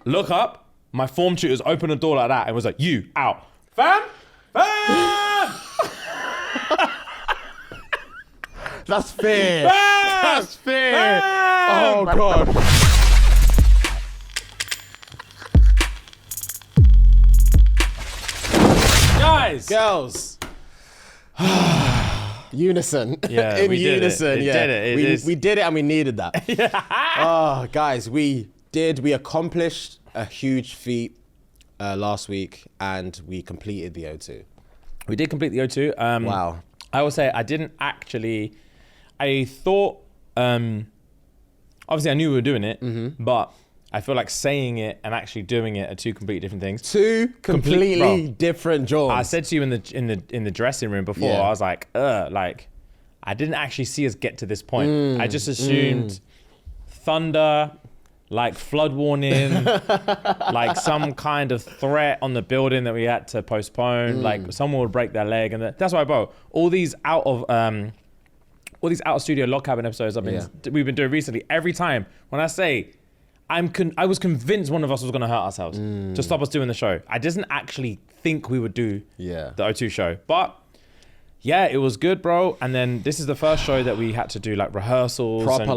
look up, my form tutors opened the door like that and was like, you, out. Fam? That's fair. Fam! That's fair. Fam! Oh, God. Guys. Girls. Unison. Yeah, In we did it. unison. It Yeah. did it. We did it and we needed that. Oh, guys, we accomplished a huge feat last week and we completed the O2. We did complete the O2. Wow. I will say I didn't actually, I thought, obviously I knew we were doing it, but I feel like saying it and actually doing it are two completely different things. Two completely different jobs. I said to you in the dressing room before, I was like, I didn't actually see us get to this point. I just assumed thunder, like flood warning, like some kind of threat on the building that we had to postpone, like someone would break their leg, and that's why, bro, all these out of studio log cabin episodes we've been doing recently, every time when I say I was convinced one of us was going to hurt ourselves to stop us doing the show. I didn't actually think we would do the O2 show, but yeah, it was good, bro. And then this is the first show that we had to do like rehearsals, proper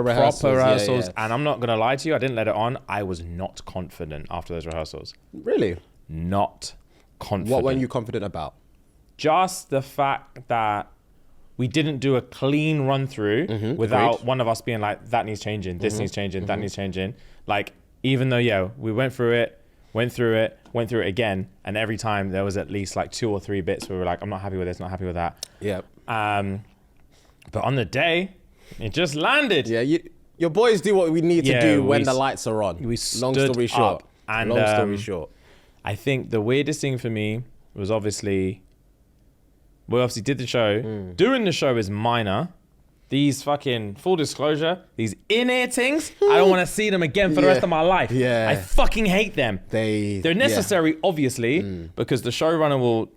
rehearsals. And I'm not gonna lie to you, I didn't let it on. I was not confident after those rehearsals. Really? Not confident. What were you confident about? Just the fact that we didn't do a clean run through without one of us being like, that needs changing, this needs changing, that needs changing. Like, even though, we went through it again, and every time there was at least like 2 or 3 bits where we were like, I'm not happy with this, not happy with that. Yep. But on the day, it just landed. Yeah, your boys do what we need to do when the lights are on. Long story short. I think the weirdest thing for me was we obviously did the show. Doing the show is minor. These fucking, full disclosure, these in-ear things, I don't want to see them again for the rest of my life. Yeah. I fucking hate them. They're necessary, obviously, because the showrunner will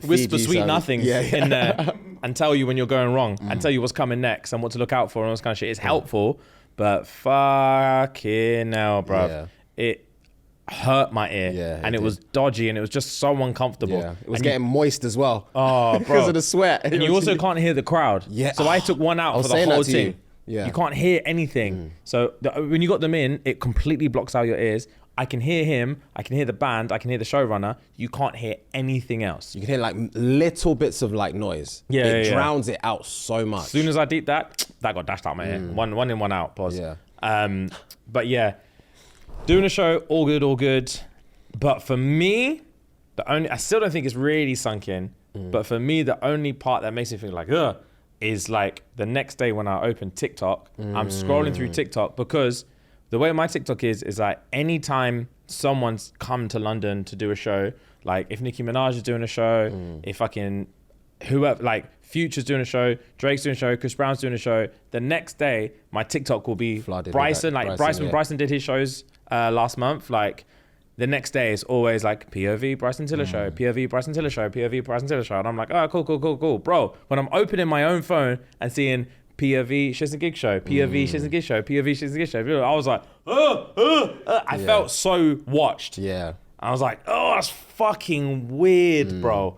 whisper sweet nothings in there and tell you when you're going wrong and tell you what's coming next and what to look out for and all this kind of shit. It's helpful, but fucking hell, bro. It hurt my ear and it was dodgy and it was just so uncomfortable. It was getting moist as well. Oh, bro. Because of the sweat. And you also can't hear the crowd. Yeah. So I took one out for the whole thing. You can't hear anything. So when you got them in, it completely blocks out your ears. I can hear him, I can hear the band, I can hear the showrunner. You can't hear anything else. You can hear like little bits of like noise. It drowns it out so much. As soon as I did that got dashed out my ear. One in, one out, pause. Yeah. But yeah, doing a show, all good. But for me, I still don't think it's really sunk in. But for me, the only part that makes me think like, is like the next day when I open TikTok, I'm scrolling through TikTok because the way my TikTok is like anytime someone's come to London to do a show, like if Nicki Minaj is doing a show, if fucking whoever, like Future's doing a show, Drake's doing a show, Chris Brown's doing a show, the next day my TikTok will be flooded. Bryson, Bryson did his shows last month, like the next day is always like POV Bryson Tiller show, POV Bryson Tiller show, POV Bryson Tiller show. And I'm like, oh, cool. Bro, when I'm opening my own phone and seeing POV ShxtsnGigs show, POV ShxtsnGigs show, POV ShxtsnGigs show, I was like, I felt so watched. Yeah. I was like, oh, that's fucking weird, bro.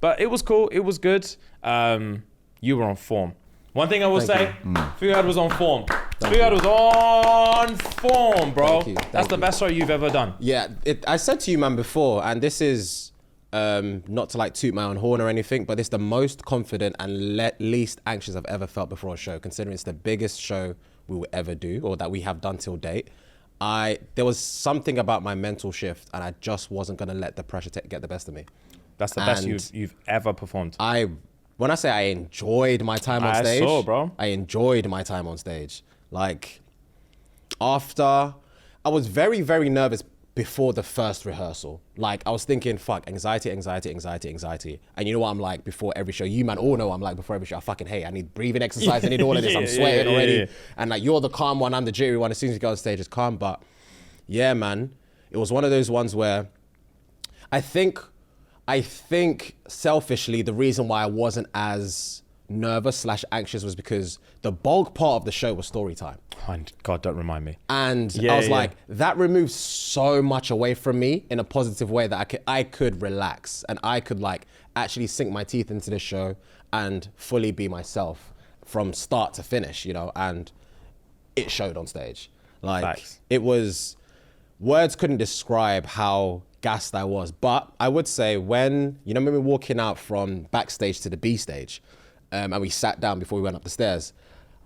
But it was cool. It was good. You were on form. One thing I will say, Fuad was on form. Fuad was on form, bro. That's the best show you've ever done. Yeah, I said to you, man, before, and this is not to like toot my own horn or anything, but it's the most confident and least anxious I've ever felt before a show, considering it's the biggest show we will ever do or that we have done till date. There was something about my mental shift and I just wasn't going to let the pressure get the best of me. That's the best you've ever performed. When I say I enjoyed my time on stage, I saw, bro. I enjoyed my time on stage. Like, I was very, very nervous before the first rehearsal. Like, I was thinking, fuck, anxiety. And you know what I'm like before every show? You man all know I'm like before every show. I fucking hate. I need breathing exercise. I need all of this. I'm sweating already. Yeah. And like, you're the calm one. I'm the jittery one. As soon as you go on stage, it's calm. But yeah, man, it was one of those ones where I think selfishly, the reason why I wasn't as nervous / anxious was because the bulk part of the show was story time. Oh, God, don't remind me. And I was like, that removes so much away from me in a positive way that I could relax and I could like actually sink my teeth into this show and fully be myself from start to finish, you know, and it showed on stage. Like Facts. it was, words couldn't describe how gassed I was. But I would say when we were walking out from backstage to the B stage, and we sat down before we went up the stairs,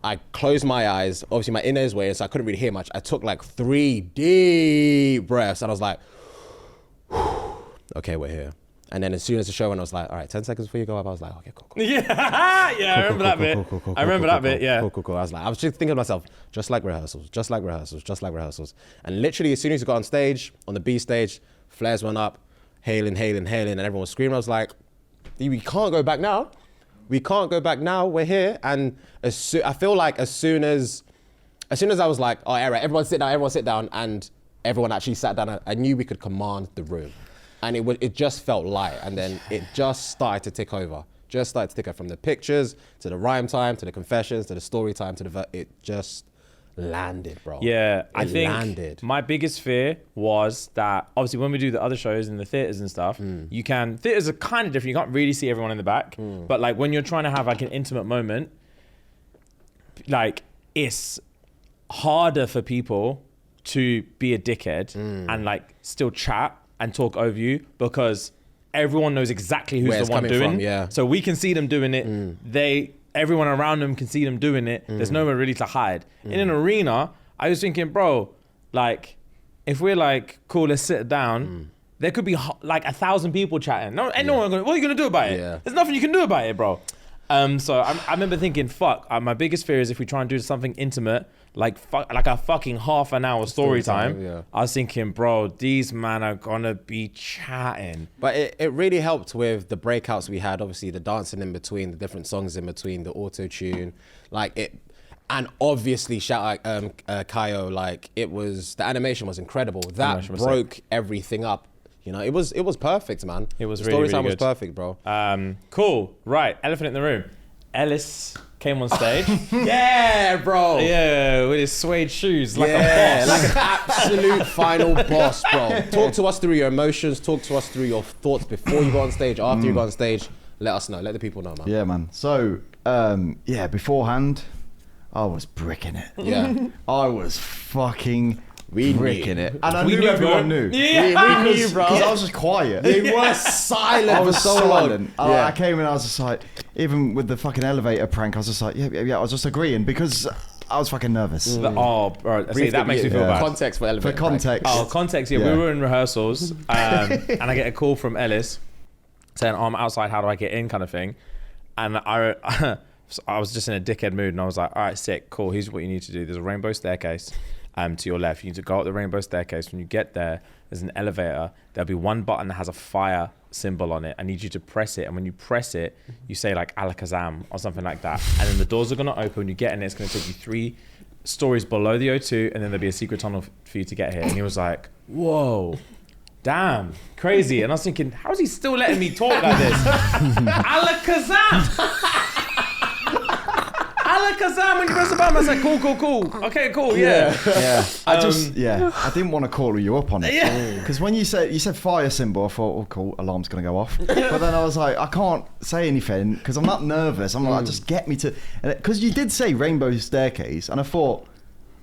I closed my eyes. Obviously my inner ears were in, so I couldn't really hear much. I took like 3 deep breaths and I was like, okay, we're here. And then as soon as the show went, I was like, all right, 10 seconds before you go up, I was like, okay, cool. Yeah, I remember that bit. I remember that bit, yeah. Cool. I was just thinking to myself, just like rehearsals. And literally as soon as we got on stage, on the B stage, flares went up, hailing, and everyone was screaming. I was like, we can't go back now. We're here. And I feel like as soon as I was like, all right, everyone sit down, and everyone actually sat down, I knew we could command the room. And it just felt light, and then it just started to tick over. From the pictures, to the rhyme time, to the confessions, to the story time, it just landed, bro. Yeah, I think my biggest fear was that obviously when we do the other shows in the theaters and stuff, theaters are kind of different. You can't really see everyone in the back, but like when you're trying to have like an intimate moment, like it's harder for people to be a dickhead and like still chat and talk over you because everyone knows exactly who's the one doing. Yeah. So we can see them doing it. Everyone around them can see them doing it. There's nowhere really to hide. In an arena, I was thinking, bro, like if we're like, cool, let's sit down. There could be like 1,000 people chatting. No, ain't no one gonna, what are you gonna do about it? Yeah. There's nothing you can do about it, bro. So I remember thinking, fuck, my biggest fear is if we try and do something intimate, like a fucking half an hour story time. Yeah. I was thinking, bro, these man are gonna be chatting. But it really helped with the breakouts we had, obviously the dancing in between, the different songs in between, the auto-tune, like it, and obviously shout out Kaio, like it was, the animation was incredible. That broke everything up. You know, it was perfect, man. It was the really, story time really was perfect, bro. Cool. Right, elephant in the room. Ellis came on stage. Yeah, bro. Yeah, with his suede shoes, like a boss. Like an absolute final boss, bro. Talk to us through your emotions. Talk to us through your thoughts before you go on stage, after you go on stage. Let us know. Let the people know, man. Yeah, man. So, beforehand, I was bricking it. Yeah. I was fucking bricking it. And I We knew knew, everyone bro. knew. Yeah. We knew, bro. Because I was just quiet. They were silent. I was so silent. long. Yeah. I came in, I was just like, even with the fucking elevator prank, I was just like, yeah, I was just agreeing because I was fucking nervous. Oh, bro, see, that makes me feel bad. Context for elevator. For context. Oh, context, yeah. We were in rehearsals and I get a call from Ellis saying, I'm outside, how do I get in kind of thing. And I was just in a dickhead mood and I was like, all right, sick, cool, here's what you need to do. There's a rainbow staircase to your left. You need to go up the rainbow staircase. When you get there, there's an elevator. There'll be one button that has a fire symbol on it. I need you to press it. And when you press it, you say like Alakazam or something like that. And then the doors are going to open. When you get in, it's going to take you 3 stories below the O2. And then there'll be a secret tunnel for you to get here. And he was like, whoa. Damn, crazy. And I was thinking, how is he still letting me talk like this? Alakazam! Alakazam, when you press the button, I was like, cool. Okay, cool, yeah. I didn't want to call you up on it. Yeah. Because when you said fire symbol, I thought, oh, cool, alarm's going to go off. But then I was like, I can't say anything because I'm not nervous. I'm like, just get me to... Because you did say rainbow staircase, and I thought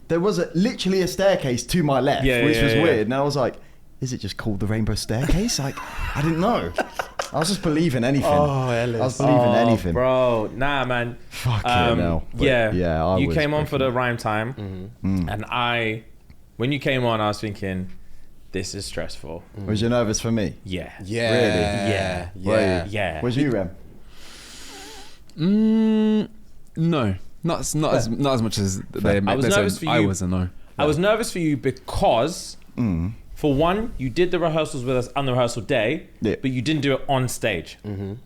there was literally a staircase to my left, which was weird. And I was like, is it just called the rainbow staircase? Like, I didn't know. I was just believing anything. Oh, Ellis. I was believing anything. Bro, nah, man. Fuck no. Yeah, you came on for the rhyme time, and when you came on, I was thinking, this is stressful. Was you nervous for me? Yeah. Yeah. Really? Yeah. Was you, Rem? No, not as much as they. I was nervous for you. I was a no. I was nervous for you because, for one, you did the rehearsals with us on the rehearsal day, but you didn't do it on stage.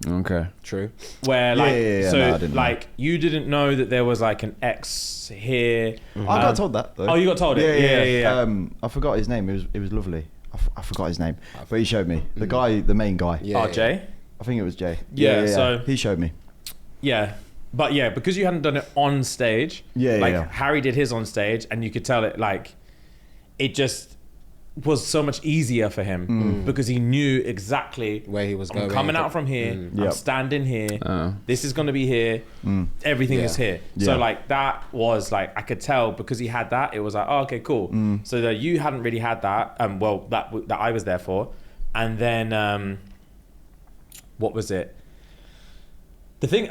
Okay. True. Where like, I didn't know. you didn't know that there was like an X here. I got told that though. Oh, you got told it? Yeah. I forgot his name. It was lovely. I forgot his name, but he showed me the guy, the main guy. Yeah. Jay? I think it was Jay. Yeah, so he showed me. Yeah. but yeah, because you hadn't done it on stage, Harry did his on stage, and you could tell it like it just was so much easier for him because he knew exactly where he was going. I'm coming out from here. I'm standing here. This is going to be here. Everything is here. So like that was like I could tell because he had that. It was like, oh, okay, cool. So that you hadn't really had that. Well, that I was there for, and then what was it? The thing.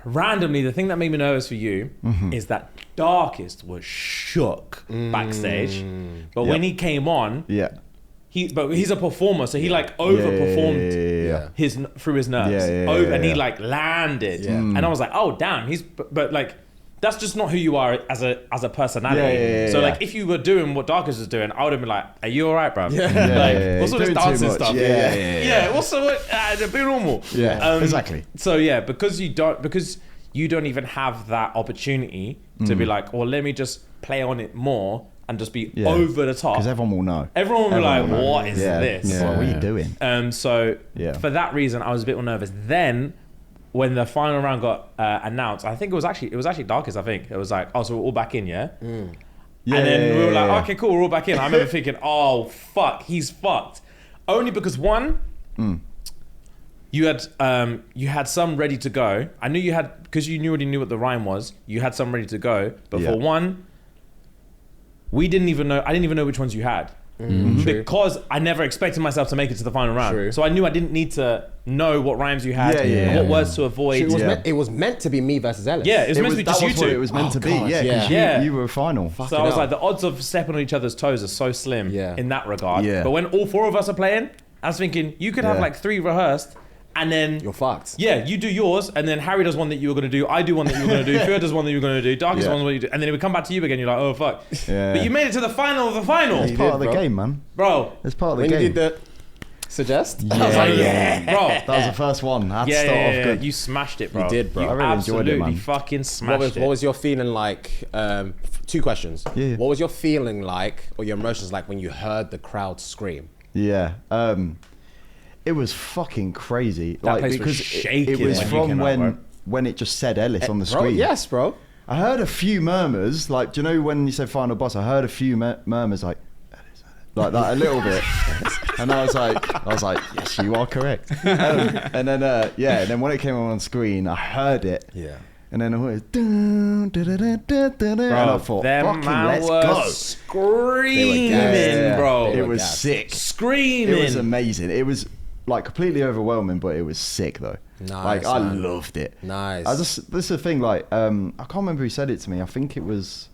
Randomly, the thing that made me nervous for you is that Darkest was shook backstage, but when he came on, he's a performer, so he like overperformed his through his nerves, and he like landed, and I was like, oh damn, but like that's just not who you are as a personality. So like if you were doing what Darkest was doing, I would have been like, are you all right, bro? What's all this dancing stuff? What's the be normal? Exactly. So yeah, because you don't even have that opportunity to be like, well, let me just play on it more and just be over the top. Because everyone will know. Everyone will be like, what is this? What are you doing? So for that reason, I was a bit more nervous. Then when the final round got announced, I think it was actually Darkest. I think it was like, oh, so we're all back in, and then we were like, okay, cool, we're all back in. I remember thinking, oh fuck, he's fucked. Only because one, you had some ready to go. I knew you had, because you already knew what the rhyme was. You had some ready to go, but for one, I didn't even know which ones you had. Because I never expected myself to make it to the final round. So I knew I didn't need to know what rhymes you had, and what words to avoid. It was meant to be me versus Ellis. Yeah, it was meant to be just you two. It was meant to be, because you were final. So I was like, the odds of stepping on each other's toes are so slim in that regard. But when all four of us are playing, I was thinking, you could have like 3 rehearsed, and then you're fucked. Yeah, you do yours, and then Harry does one that you were gonna do. I do one that you were gonna do. Fio does one that you were gonna do. Darkest one that you do, and then it would come back to you again. You're like, oh fuck. But you made it to the final of the final. It's part of the game, man. Bro, it's part of the game. When you did the suggest, I was like, bro. That was the first one. I had to start off good. You smashed it, bro. You did, bro. You I really enjoyed it, man. Fucking smashed it. What was your feeling like? 2 questions. Yeah. What was your feeling like, or your emotions like when you heard the crowd scream? Yeah. It was fucking crazy. That place was shaking. It was from when it just said Ellis on the screen. Yes, bro. I heard a few murmurs. Like, do you know when you said final boss? I heard a few murmurs like Ellis, like that a little bit, and I was like, yes, you are correct. And then when it came on screen, I heard it. Yeah. And then it was and I thought, fucking let's go. Screaming, bro. It was sick. Screaming. It was amazing. It was like completely overwhelming, but it was sick though. Nice. Like I loved it. Nice. This is the thing. Like I can't remember who said it to me. I think it was.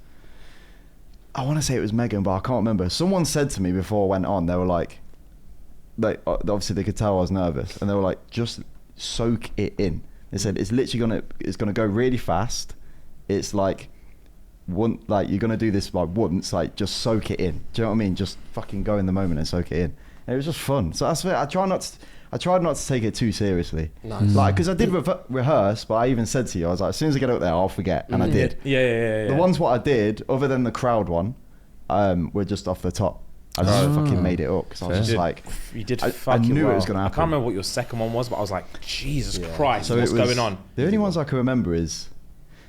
I want to say it was Megan, but I can't remember. Someone said to me before I went on. They were like, obviously they could tell I was nervous, and they were like, just soak it in. They said it's literally gonna go really fast. It's like you're gonna do this like once, like just soak it in. Do you know what I mean? Just fucking go in the moment and soak it in. And it was just fun. So that's I tried not to take it too seriously. Nice. Like because I did rehearse, but I even said to you, I was like, as soon as I get up there, I'll forget, and I did. Yeah. The ones what I did, other than the crowd one, were just off the top. I just fucking made it up because I was just like, you did. I knew it was gonna happen. I can't remember what your second one was, but I was like, Jesus Christ, what's going on? The only ones I can remember is,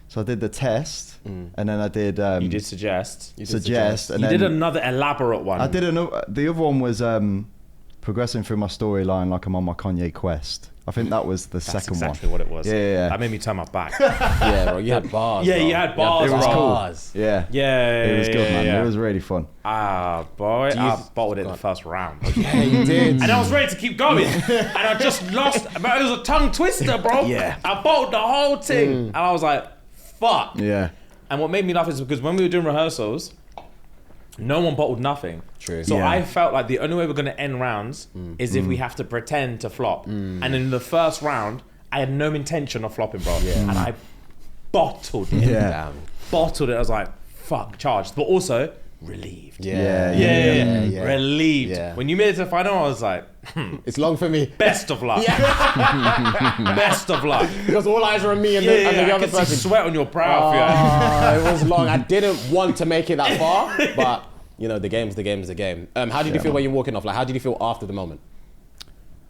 so I did the test, and then I did. You did suggest. And then you did another elaborate one. I did another. The other one was progressing through my storyline like I'm on my Kanye quest. I think that was the second one. That's exactly what it was. Yeah. That made me turn my back. Yeah, bro. You had bars. Yeah, bro. you had bars. It was bro. cool. Yeah. It was good, man. Yeah. It was really fun. Boy, I bottled it in the first round. Yeah, you did. And I was ready to keep going. And I just lost. But it was a tongue twister, bro. Yeah. I bottled the whole thing. And I was like, fuck. Yeah. And what made me laugh is because when we were doing rehearsals, no one bottled nothing. True. So I felt like the only way we're going to end rounds is if we have to pretend to flop. And in the first round, I had no intention of flopping, bro. And I bottled it. Yeah. Bottled it. I was like, fuck, charged. But also, relieved. Yeah. Relieved. Yeah. When you made it to the final, I was like, It's long for me. best of luck. Best of luck. Because all eyes are on me and the I other can see person. sweat on your brow. Fio. It was long. I didn't want to make it that far, but you know, the game's the game. How did you feel when you're walking off? Like, how did you feel after the moment?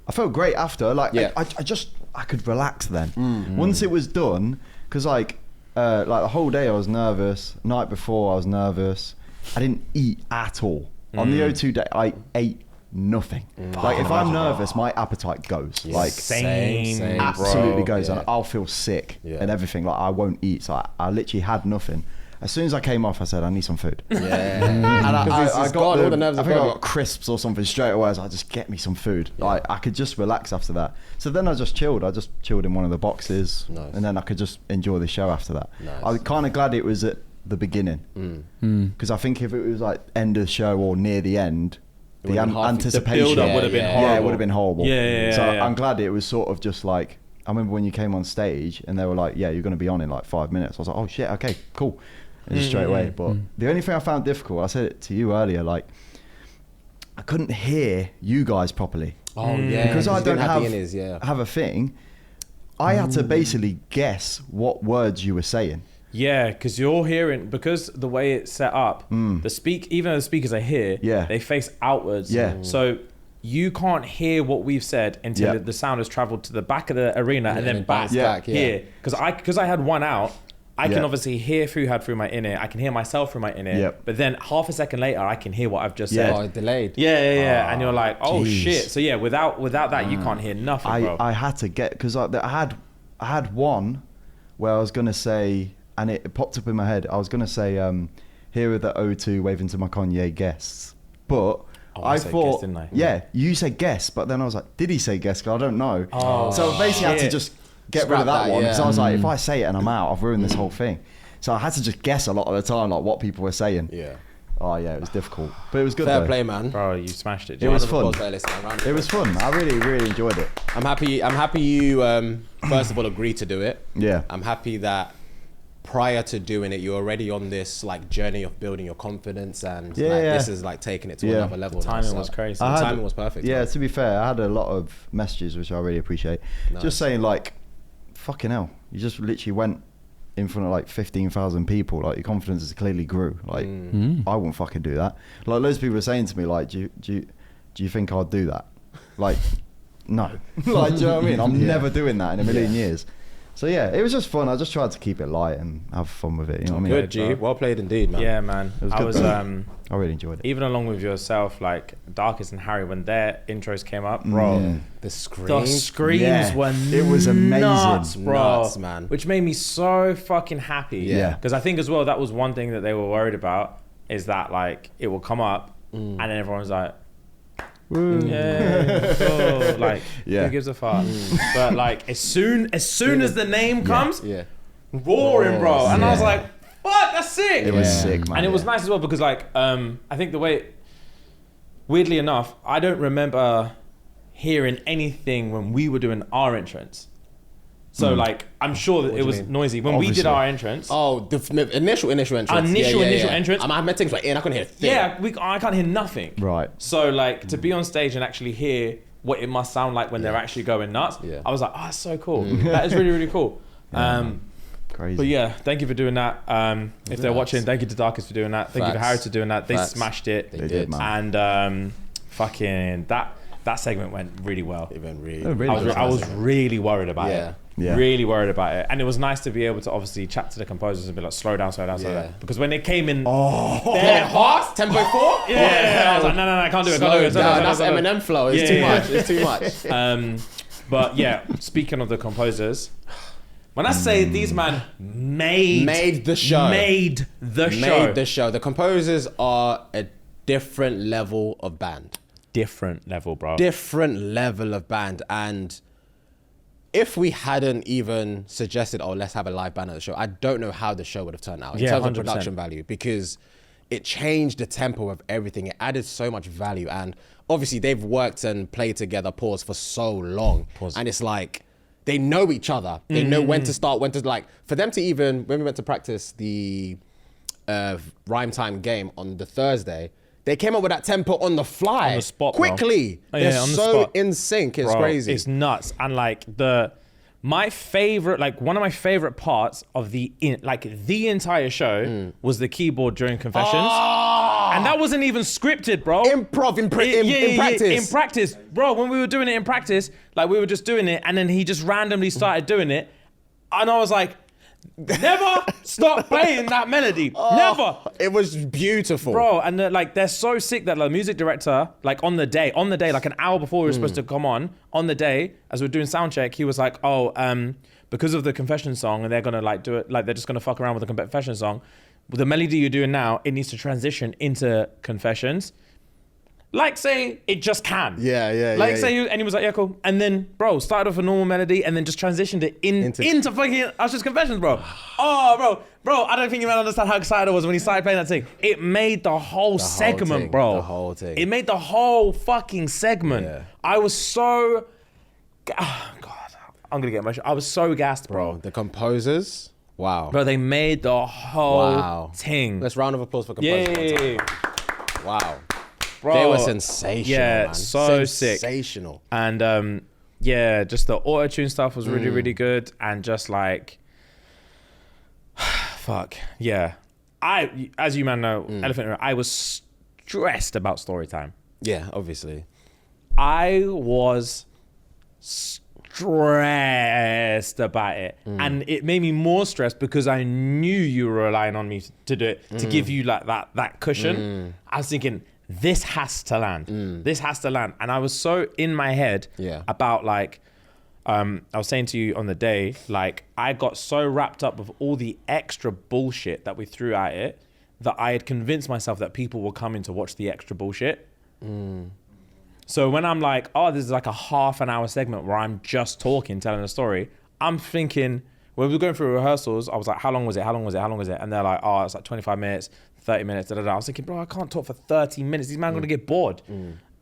I felt great after. Like, I could relax then. Once it was done, because like the whole day I was nervous. Night before I was nervous. I didn't eat at all. On the O2 day, I ate nothing. Like if I'm nervous, my appetite goes. Like Same, absolutely bro. goes. Yeah. And I'll feel sick Yeah. and everything. Like I won't eat. So I literally had nothing. As soon as I came off, I said I need some food. Yeah. And I got all the nerves I are think I gone. got crisps or something straight away. I was like, just get me some food. Like I could just relax after that. So then I just chilled. I just chilled in one of the boxes, Nice. and then I could just enjoy the show after that. Nice. I'm kind of glad it was at the beginning, because I think if it was like end of the show or near the end, the would've been hard for- the anticipation, build-up would have been yeah, horrible. it would have been horrible. Yeah, So yeah. I'm glad it was sort of just like, I remember when you came on stage and they were like, yeah, you're going to be on in like 5 minutes. I was like, oh shit, okay, cool. And just straight away. But the only thing I found difficult, I said it to you earlier, like I couldn't hear you guys properly. Oh yeah. Because I you don't didn't have, the inners, yeah. have a thing. I had to basically guess what words you were saying. Yeah, because you're hearing, because the way it's set up, even though the speakers are here, Yeah. they face outwards. Yeah. So you can't hear what we've said until Yeah. the sound has traveled to the back of the arena and then then back, bounce back, yeah. here. Because I had one out, I can Yeah. obviously hear Fuhad through my in-ear. I can hear myself through my in-ear. Yep. But then half a second later, I can hear what I've just Yeah. said. Oh, delayed. Yeah. And you're like, oh jeez. shit. So yeah, without that, you can't hear nothing, bro. I had to get, because I had one where I was going to say, and it popped up in my head, I was going to say, here are the O2 waving to my Kanye guests. But I said thought, guest, didn't I? yeah, you said guest, but then I was like, did he say guest? 'Cause I don't know. Oh, So I basically had to shit. just get rid Scrap of that that, one, because yeah. I was like, if I say it and I'm out, I've ruined this whole thing. So I had to just guess a lot of the time, like what people were saying. Yeah. Oh yeah, it was difficult, but it was good Fair though. play, man. Bro, you smashed it. It was Round of fun. applause, playlist, man. Round of It was applause. fun. I really enjoyed it. I'm happy you first of all agreed to do it. Yeah. I'm happy that prior to doing it, you're already on this like journey of building your confidence, and Yeah, like, yeah. this is like taking it to Yeah. another level. now, timing so was crazy. The I had- timing was perfect. Yeah, man. to be fair, I had a lot of messages which I really appreciate. Nice. Just saying like, fucking hell, you just literally went in front of like 15,000 people. Like your confidence has clearly grew. Like I wouldn't fucking do that. Like loads of people were saying to me like, do you think I'd do that? Like, no. Like, do you know what I mean? I'm never doing that in a million years. So yeah, it was just fun. I just tried to keep it light and have fun with it. You know what I mean? Good, G. Well played indeed, man. Yeah, man. It was I good was though. I really enjoyed it. even along with yourself, like Darkest and Harry, when their intros came up, bro. Yeah. The screams. The screams Yeah. were It was amazing. nuts, bro. Nuts, man. Which made me so fucking happy. Yeah. Because I think as well that was one thing that they were worried about, is that like it will come up and then everyone's like, yeah, oh, like Yeah. who gives a fuck? But like as soon as the name comes, Yeah. roaring, bro. And I was Yeah. like, fuck, that's sick. It was Yeah. sick, man. And it was nice as well because like I think the way, weirdly enough, I don't remember hearing anything when we were doing our entrance. So like I'm sure that What it do you was mean? noisy when we did Obviously. our entrance. Oh, the initial entrance. Initial entrance. I had things like, I couldn't hear a thing. Yeah, I can't hear nothing. Right. So like to be on stage and actually hear what it must sound like when they're actually going nuts. Yeah. I was like, oh, that's so cool. That is really, really cool. Crazy. But yeah, thank you for doing that. If they're Nuts. watching, thank you to Darkest for doing that. Thank you to Facts. Harry for doing that. They Facts. smashed it. They did, man. And fucking that segment went really well. Even really. Oh, really? I was really worried about Yeah. it. Yeah. Really worried about it. And it was nice to be able to obviously chat to the composers and be like, slow down, slow down, slow Yeah. down. Because when they came in, Yeah, hearts, tempo 4? I was like, no, I can't do it. Can't do it. Slow down. That's Eminem flow. It's Yeah, too yeah. much. It's too much. But yeah, speaking of the composers, when I say these man made the show. made the show, Made the show. The composers are a different level of band. different level, bro. Different level of band. And if we hadn't even suggested, oh, let's have a live band at the show, I don't know how the show would have turned out in Yeah, terms of 100%. production value, because it changed the tempo of everything. It added so much value. And obviously they've worked and played together, pause, for so long. And it's like, they know each other. They know when to start, when to like, for them to even, when we went to practice the rhyme time game on the Thursday, they came up with that tempo on the fly. On the spot, bro. quickly. Oh, yeah, They're on the so spot. in sync. It's Bro, crazy. It's nuts. And like my favorite, like one of my favorite parts of the entire show was the keyboard during Confessions. And that wasn't even scripted, bro. Improv in practice. In practice. Bro, when we were doing it in practice, like we were just doing it and then he just randomly started doing it. And I was like, Never stop playing that melody. Never. It was beautiful. Bro, and they're so sick that the music director, like on the day, like an hour before we were supposed to come on the day, as we were doing sound check, he was like, because of the confession song, and they're gonna like do it, like they're just gonna fuck around with the confession song. The melody you're doing now, it needs to transition into confessions. Like say it just can. Yeah. Like say and he was like, yeah, cool. And then, bro, started off a normal melody and then just transitioned it into fucking Usher's confessions, bro. Oh, bro, I don't think you might understand how excited I was when he started playing that thing. It made the whole segment, bro. The whole thing. It made the whole fucking segment. Yeah. I was so, oh God, I'm gonna get emotional. I was so gassed, bro. The composers, wow. Bro, they made the whole thing. Let's round of applause for composers. Yay. Wow. Bro, They were sensational, yeah, man. so sick. Sensational. And yeah, just the auto-tune stuff was really, really good. And just like, fuck, yeah. As you man know, Elephant in the Room, I was stressed about story time. Yeah, obviously. I was stressed about it. And it made me more stressed because I knew you were relying on me to do it, to give you like that cushion. I was thinking, this has to land. This has to land. And I was so in my head about like, I was saying to you on the day, like I got so wrapped up with all the extra bullshit that we threw at it that I had convinced myself that people were coming to watch the extra bullshit. So when I'm like, oh, this is like a half an hour segment where I'm just talking, telling a story, I'm thinking, when we were going through rehearsals, I was like, how long was it? And they're like, oh, it's like 25 minutes, 30 minutes, I was thinking, bro, I can't talk for 30 minutes. These men are going to get bored.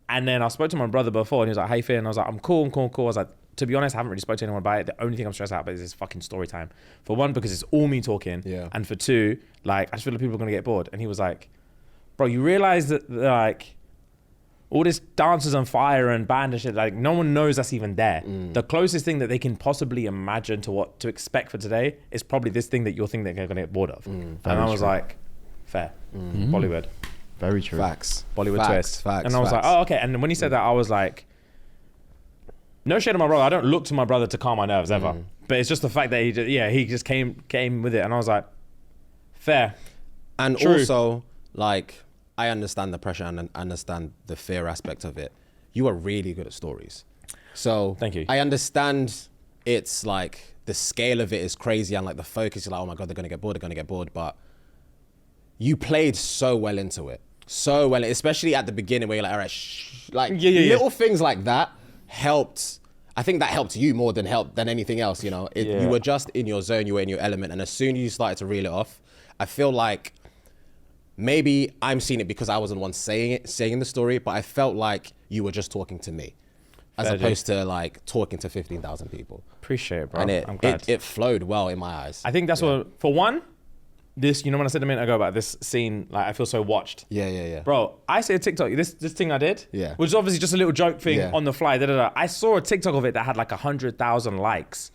And then I spoke to my brother before and he was like, how you feeling? I was like, I'm cool. I was like, to be honest, I haven't really spoken to anyone about it. The only thing I'm stressed out about is this fucking story time. For one, because it's all me talking. Yeah. And for two, like, I just feel like people are going to get bored. And he was like, bro, you realize that like, all this dancers on fire and band and shit, like no one knows that's even there. The closest thing that they can possibly imagine to what to expect for today is probably this thing that you'll think they're gonna get bored of. And I was like, fair. Bollywood. Very true. Facts. Bollywood twist. Facts. And I was like, oh, okay. And then when he said that, I was like, no shade on my brother. I don't look to my brother to calm my nerves ever. But it's just the fact that he just came with it. And I was like, fair. And True. also, like, I understand the pressure and understand the fear aspect of it. You are really good at stories. So Thank you. I understand it's like the scale of it is crazy and like the focus is like, oh my God, they're going to get bored. But you played so well into it. So well, especially at the beginning where you're like, all right, shh. Like little things like that helped. I think that helped you more than anything else, you know. You were just in your zone, you were in your element. And as soon as you started to reel it off, I feel like maybe I'm seeing it because I wasn't the one saying the story, but I felt like you were just talking to me as opposed to like talking to 15,000 people. Appreciate it, bro. And I'm glad. it flowed well in my eyes. I think that's what, for one, this, you know, when I said a minute ago about this scene, like I feel so watched. Yeah. Bro, I see a TikTok, this thing I did, which is obviously just a little joke thing on the fly, I saw a TikTok of it that had like 100,000 likes.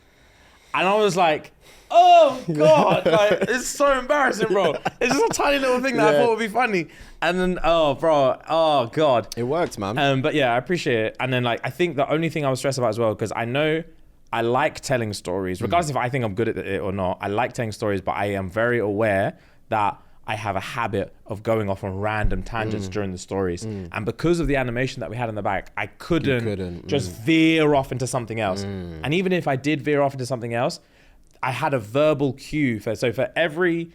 And I was like, oh God, like, it's so embarrassing, bro. It's just a tiny little thing that I thought would be funny. And then, oh God. It worked, man. But yeah, I appreciate it. And then like, I think the only thing I was stressed about as well, because I know I like telling stories, regardless if I think I'm good at it or not. I like telling stories, but I am very aware that I have a habit of going off on random tangents during the stories. And because of the animation that we had in the back, I couldn't just veer off into something else. And even if I did veer off into something else, I had a verbal cue. So for every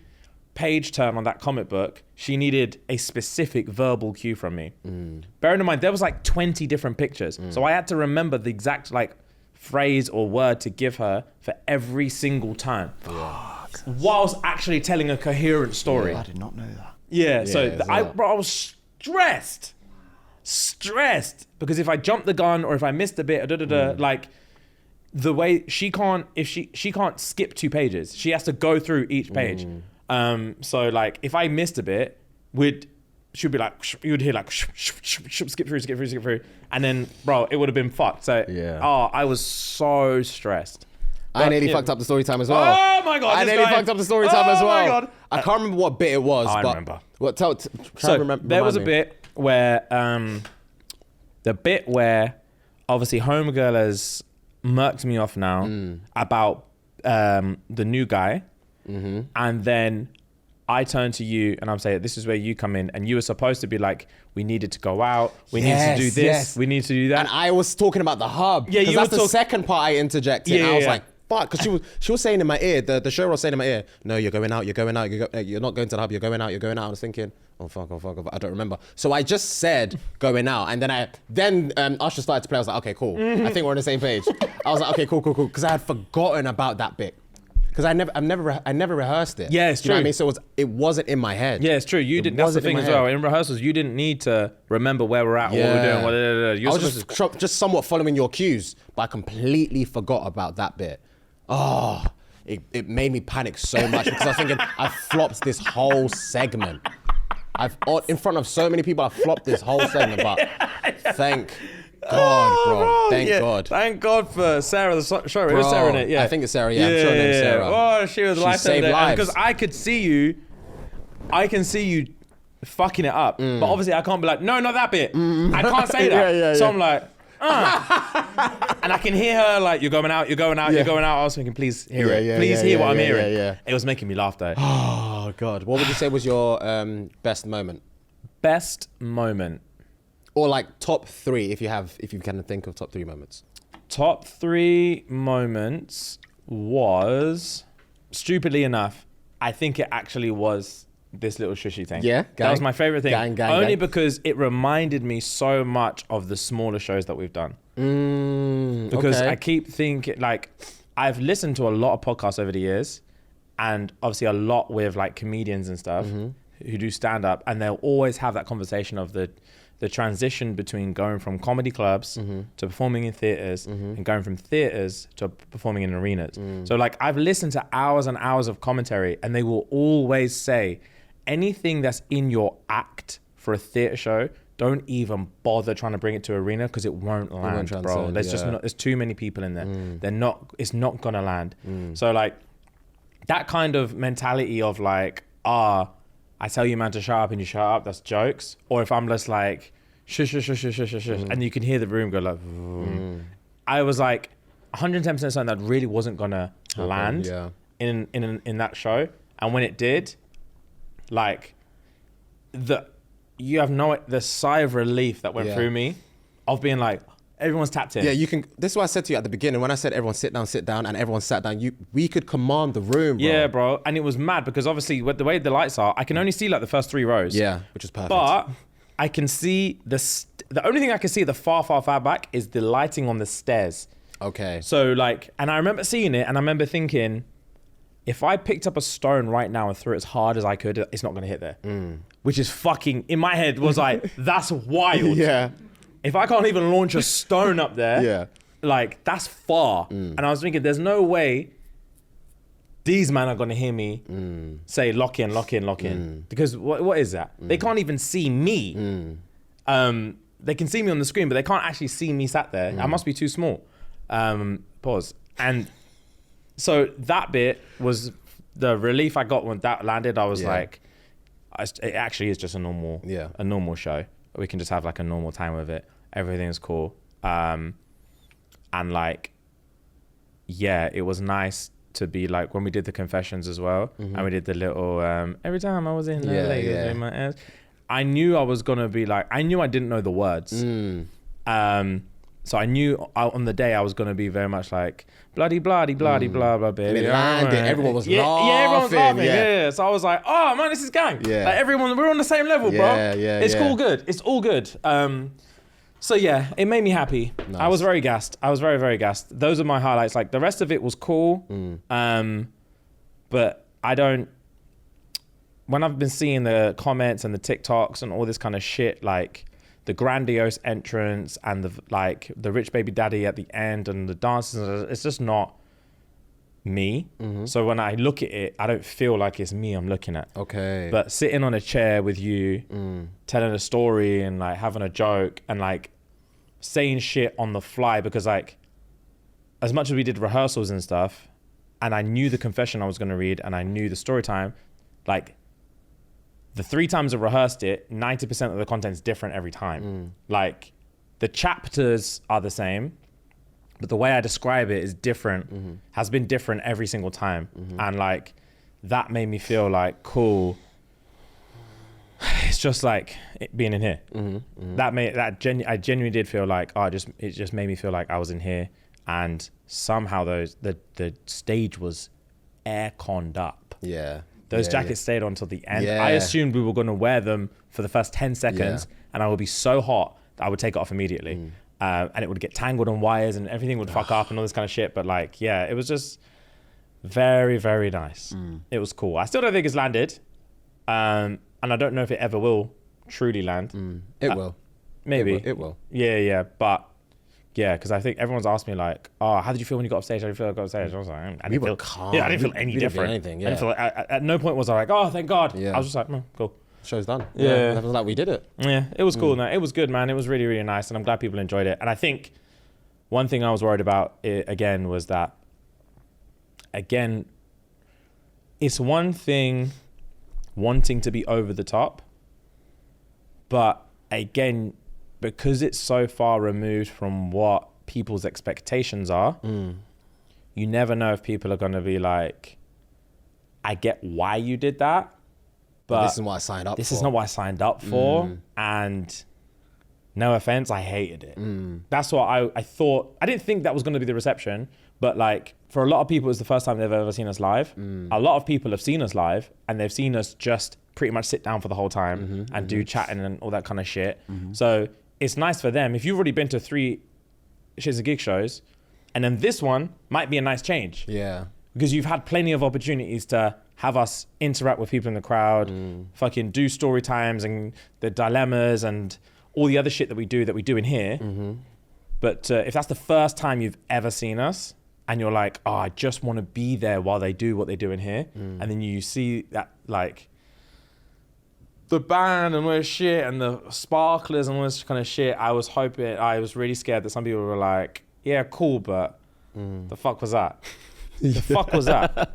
page turn on that comic book, she needed a specific verbal cue from me. Bearing in mind, there was like 20 different pictures. So I had to remember the exact like phrase or word to give her for every single time. Whilst actually telling a coherent story. I did not know that. I was stressed because if I jumped the gun or if I missed a bit, like the way she can't skip 2 pages. She has to go through each page. So like if I missed a bit, she'd be like, you would hear like, skip through. And then, bro, it would have been fucked. So, I was so stressed. I nearly fucked up the story time as well. Oh my God. I nearly fucked up the story time as well. Oh my God. I can't remember what bit it was. I but remember. What? There was a bit where, obviously Homegirl has murked me off now about the new guy and then I turn to you and I'm saying, this is where you come in, and you were supposed to be like, we needed to go out, we need to do this, we need to do that. And I was talking about the hub. Yeah, because you that's were the second part I interjected. Yeah, and I was yeah. like, fuck, because she was saying in my ear, the show was saying in my ear, no, you're going out, you're not going to the hub, you're going out. I was thinking, oh fuck, I don't remember. So I just said going out, and then Usher started to play. I was like, okay, cool. I think we're on the same page. I was like, okay, cool, because I had forgotten about that bit. Because I never rehearsed it. Yeah, it's You know what I true. mean? So it wasn't in my head. Yeah, it's true. You didn't. That's the wasn't in thing my as well. head. In rehearsals, you didn't need to remember where we're at, what we're doing. You're I was supposed just somewhat following your cues, but I completely forgot about that bit. Oh, it made me panic so much because I was thinking I flopped this whole segment. In front of so many people, I flopped this whole segment, but thank God, bro. Thank God. Thank God for Sarah, the show. It was Bro, Sarah in it, yeah. I think it's Sarah, yeah. I'm sure her name's Sarah. Oh, she was life saved saving lives. because I could see you. I can see you fucking it up, but obviously I can't be like, no, not that bit. I can't say that. So I'm like, and I can hear her like, you're going out. I was thinking, please hear it. Please hear what I'm hearing. It was making me laugh though. Oh God. What would you say was your best moment? Best moment. Or like top 3 if you can think of top 3 moments. Top 3 moments was, stupidly enough, I think it actually was this little shushy thing. Yeah, that was my favorite thing. Gang. Because it reminded me so much of the smaller shows that we've done. Because okay. I keep thinking, like, I've listened to a lot of podcasts over the years, and obviously a lot with like comedians and stuff who do stand up, and they'll always have that conversation of the transition between going from comedy clubs to performing in theaters and going from theaters to performing in arenas. So like I've listened to hours and hours of commentary, and they will always say anything that's in your act for a theater show, don't even bother trying to bring it to arena because it won't land, bro. transcend, There's just not, there's too many people in there. It's not gonna land. So like that kind of mentality of like, I tell you man to shut up and you shut up, that's jokes. Or if I'm just like, shush, and you can hear the room go like, I was like 110% certain that really wasn't gonna land in that show. And when it did, like you have the sigh of relief that went through me of being like, everyone's tapped in. Yeah, you can. This is what I said to you at the beginning when I said everyone sit down, and everyone sat down. We could command the room, bro. Yeah, bro. And it was mad because obviously with the way the lights are, I can only see like the first 3 rows. Yeah, which is perfect. But I can see the only thing I can see at the far back is the lighting on the stairs. Okay. So like, and I remember seeing it, and I remember thinking, if I picked up a stone right now and threw it as hard as I could, it's not gonna hit there. Which is fucking, in my head was like, that's wild. Yeah. If I can't even launch a stone up there, like that's far. And I was thinking, there's no way these men are gonna hear me say lock in. Because what is that? They can't even see me. They can see me on the screen, but they can't actually see me sat there. I must be too small. Pause. And so that bit was the relief I got when that landed. I was like, it actually is just a normal show. We can just have like a normal time with it. Everything's cool. And like, yeah, it was nice to be like, when we did the confessions as well, and we did the little, every time I was in in my ass, I knew I was gonna be like, I knew I didn't know the words. So I knew on the day I was gonna be very much like, bloody blah blah baby. And it landed, everyone was laughing. Yeah, everyone's laughing. Yeah. So I was like, oh man, this is gang. Yeah. Like everyone, we're on the same level, bro. It's all good. It's all good. So yeah, it made me happy. Nice. I was very gassed. I was very, very gassed. Those are my highlights. Like the rest of it was cool. But when I've been seeing the comments and the TikToks and all this kind of shit, like the grandiose entrance and the rich baby daddy at the end and the dances, it's just not me. So when I look at it, I don't feel like it's me I'm looking at. Okay. But sitting on a chair with you, telling a story and like having a joke and like saying shit on the fly, because like as much as we did rehearsals and stuff, and I knew the confession I was going to read and I knew the story time, like the 3 times I rehearsed it, 90% of the content's different every time. Like the chapters are the same, but the way I describe it is different, has been different every single time. And like that made me feel like, cool. It's just like being in here. I genuinely did feel like, it just made me feel like I was in here, and somehow the stage was air-conned up. Yeah. Those Yeah, jackets stayed on till the end. Yeah. I assumed we were going to wear them for the first 10 seconds, and I would be so hot that I would take it off immediately. And it would get tangled on wires and everything would fuck up and all this kind of shit. But like, yeah, it was just very, very nice. It was cool. I still don't think it's landed. And I don't know if it ever will truly land. It will. Maybe. It will. Yeah. But yeah, because I think everyone's asked me like, oh, how did you feel when you got off stage? How did you feel when you got off stage? I was like, I didn't feel calm. Yeah, I didn't feel any We didn't feel different. anything, I didn't feel at no point was I like, oh, thank God. Yeah. I was just like, cool. Show's done. Yeah. That was like, we did it. Yeah, it was cool. No, it was good, man. It was really, really nice, and I'm glad people enjoyed it. And I think one thing I was worried about again was that, again, it's one thing wanting to be over the top, but again, because it's so far removed from what people's expectations are, you never know if people are going to be like, I get why you did that, but this is what I signed up for. This is not what I signed up for. And no offense, I hated it. That's what I thought. I didn't think that was going to be the reception, but like for a lot of people, it's the first time they've ever seen us live. A lot of people have seen us live and they've seen us just pretty much sit down for the whole time and do chatting and all that kind of shit. So it's nice for them. If you've already been to 3 ShxtsnGigs shows, and then this one might be a nice change. Yeah. Because you've had plenty of opportunities to have us interact with people in the crowd, fucking do story times and the dilemmas and all the other shit that we do in here. But if that's the first time you've ever seen us and you're like, oh, I just want to be there while they do what they do in here. And then you see that like the band and all this shit and the sparklers and all this kind of shit, I was really scared that some people were like, yeah, cool, but the fuck was that? The fuck was that?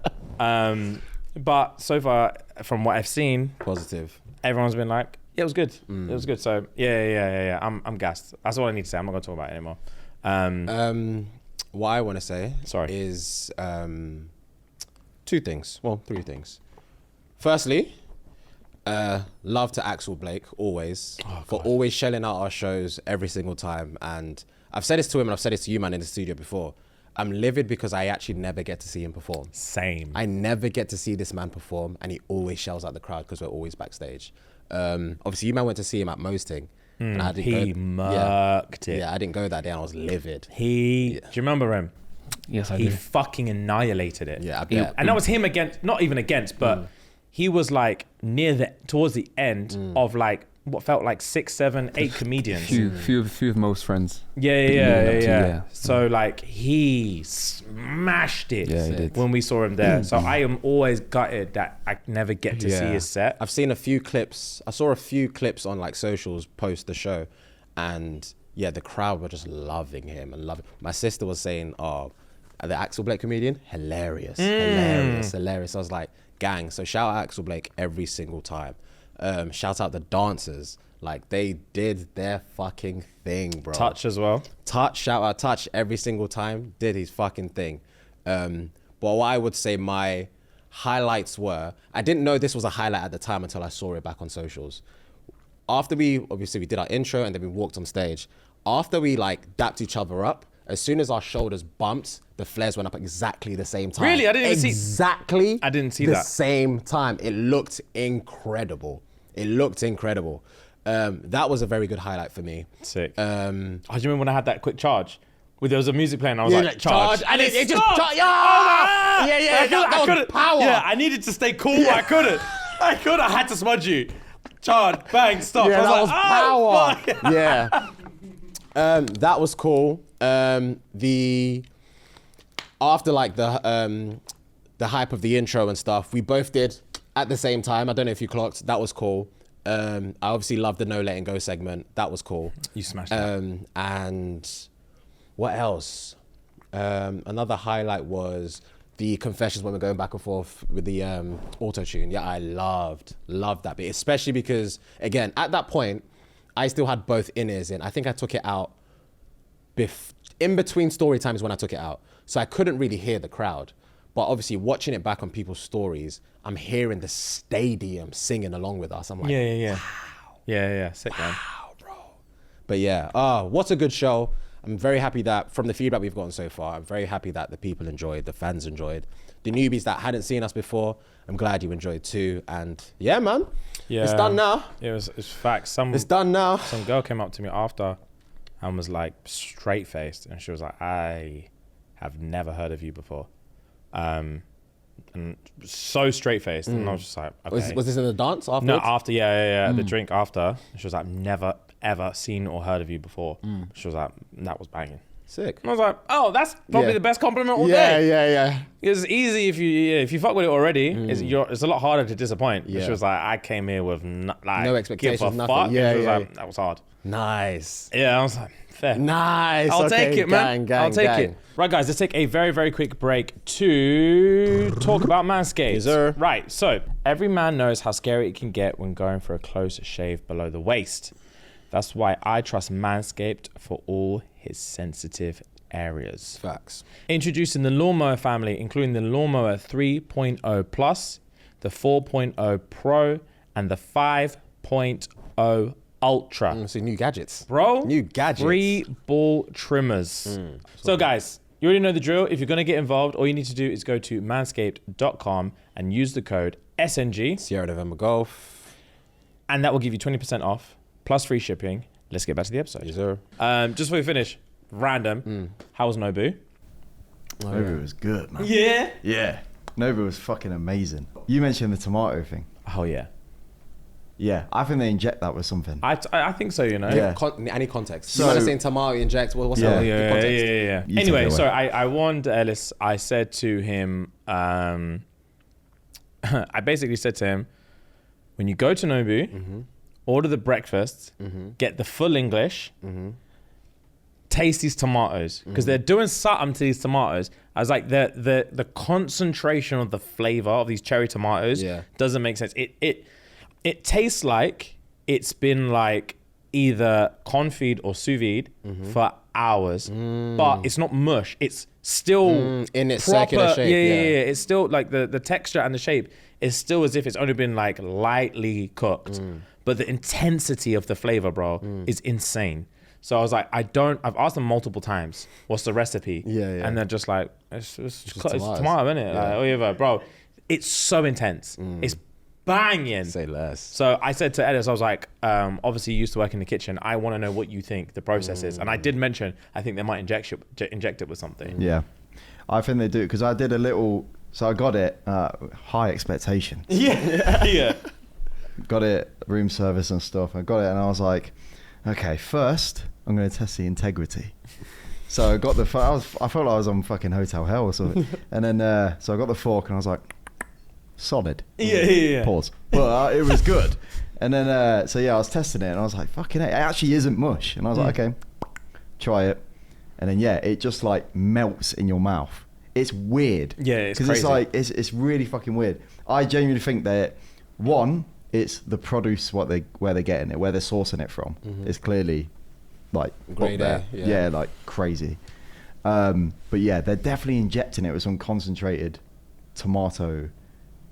But so far, from what I've seen, Positive. everyone's been like, yeah, it was good. It was good. So yeah. I'm gassed. That's all I need to say. I'm not gonna talk about it anymore. What I want to say Sorry. is 2 things. Well, 3 things. Firstly, love to Axel Blake always for always shelling out our shows every single time. And I've said this to him and I've said this to you, man, in the studio before. I'm livid because I actually never get to see him perform. Same. I never get to see this man perform, and he always shells out the crowd because we're always backstage. Obviously, you man went to see him at Mo's thing. And I didn't He murked it. Yeah, I didn't go that day and I was livid. Do you remember him? Yes, I He do. fucking annihilated it. Yeah, I bet. And that was him against, not even against, but he was like towards the end of like what felt like 6, 7, 8 comedians. Few of most friends. Yeah. So like he smashed it Yeah, he did. when we saw him there. So I am always gutted that I never get to see his set. I've seen a few clips. I saw a few clips on like socials post the show, and yeah, the crowd were just loving him and loving. My sister was saying, "Oh, the Axel Blake comedian, hilarious. I was like, "Gang!" So shout out Axel Blake every single time. Shout out the dancers. Like they did their fucking thing, bro. Touch as well. Touch, shout out Touch every single time, did his fucking thing. But what I would say my highlights were, I didn't know this was a highlight at the time until I saw it back on socials. After we did our intro and then we walked on stage. After we like dapped each other up, as soon as our shoulders bumped, the flares went up at exactly the same time. Really? I didn't even see- Exactly. I didn't see the that. same time. It looked incredible. That was a very good highlight for me. Sick. Do you remember when I had that quick charge? Where there was a music playing, I was Yeah, like, like, charge. and it just stopped. charged. Yeah. Oh, Yeah, I that was couldn't. power. Yeah, I needed to stay cool, but I couldn't. I had to smudge you. Charge, bang, stop. Yeah, I that was was like, power. oh, fuck. Yeah. That was cool. After like the hype of the intro and stuff, we both did at the same time. I don't know if you clocked. That was cool. I obviously loved the No Letting Go segment. That was cool. You smashed that. And what else? Another highlight was the confessions when we're going back and forth with the auto-tune. Yeah, I loved that bit, especially because, again, at that point, I still had both in-ears in. I think I took it out in between story times when I took it out. So I couldn't really hear the crowd. But obviously, watching it back on people's stories, I'm hearing the stadium singing along with us. I'm like, Yeah. Yeah. Sick, man. wow, bro. But yeah, what a good show. I'm very happy that from the feedback we've gotten so far, I'm very happy that the people enjoyed, the fans enjoyed. The newbies that hadn't seen us before, I'm glad you enjoyed too. And yeah, man, it's done now. It's facts. It's done now. Some girl came up to me after and was like straight faced, and she was like, "I have never heard of you before," and so straight faced, and I was just like, "Okay." Was this in the dance afterwards? No, after the drink after. She was like, "Never ever seen or heard of you before." She was like, "That was banging." Sick. And I was like, "Oh, that's probably Yeah. the best compliment all day." Yeah. It's easy if you fuck with it already. It's a lot harder to disappoint. Yeah. She was like, "I came here with no expectations, give a nothing." fuck." Yeah, She was yeah. like, "That was hard." Nice. Yeah, I was like, fair. Nice. I'll Okay, take it, man. gang, I'll take gang. it. Right, guys, let's take a very, very quick break to talk about Manscaped. Yes, sir. Right, so every man knows how scary it can get when going for a close shave below the waist. That's why I trust Manscaped for all his sensitive areas. Facts. Introducing the Lawnmower family, including the Lawnmower 3.0 Plus, the 4.0 Pro, and the 5.0 Ultra. So new gadgets. Bro, New gadgets. 3 ball trimmers. So guys, you already know the drill. If you're going to get involved, all you need to do is go to manscaped.com and use the code SNG, Sierra November Golf. and that will give you 20% off plus free shipping. Let's get back to the episode. Yes, sir. Just before we finish, random. How was Nobu? Nobu was good, man. Yeah. Yeah. Nobu was fucking amazing. You mentioned the tomato thing. Oh yeah. Yeah, I think they inject that with something. I think so, you know. Yeah. Any context. So- You want to say tomato inject? What's Yeah. that? Yeah, Context. yeah. You Anyway, take it so away. I warned Ellis. I said to him, I basically said to him, when you go to Nobu, order the breakfast, get the full English, taste these tomatoes, because they're doing something to these tomatoes. I was like, the concentration of the flavor of these cherry tomatoes doesn't make sense. It tastes like it's been like either confit or sous vide for hours, but it's not mush. It's still in its proper, circular shape. Yeah. It's still like the texture and the shape is still as if it's only been like lightly cooked, but the intensity of the flavor, bro, is insane. So I was like, I've asked them multiple times, what's the recipe? Yeah. And they're just like, it's tomatoes. tomato, innit? Like, whatever, bro. It's so intense. It's banging. Say less. So I said to Ellis, I was like, obviously you used to work in the kitchen. I want to know what you think the process is. And I did mention, I think they might inject it with something. Yeah, I think they do because I did a little. So I got it high expectation. Yeah. Got it room service and stuff. I got it and I was like, okay, first I'm going to test the integrity. So I got I felt like I was on fucking Hotel Hell or something. And then so I got the fork and I was like, solid. Yeah. Pause. But it was good. And then so yeah, I was testing it and I was like, fucking hell, it actually isn't mush. And I was like, okay, try it. And then yeah, it just like melts in your mouth. It's weird. Yeah, it's because crazy. it's like it's really fucking weird. I genuinely think that one, it's the produce where they're getting it, where they're sourcing it from. It's clearly like Grade up A, there. yeah. Like crazy. But yeah, they're definitely injecting it with some concentrated tomato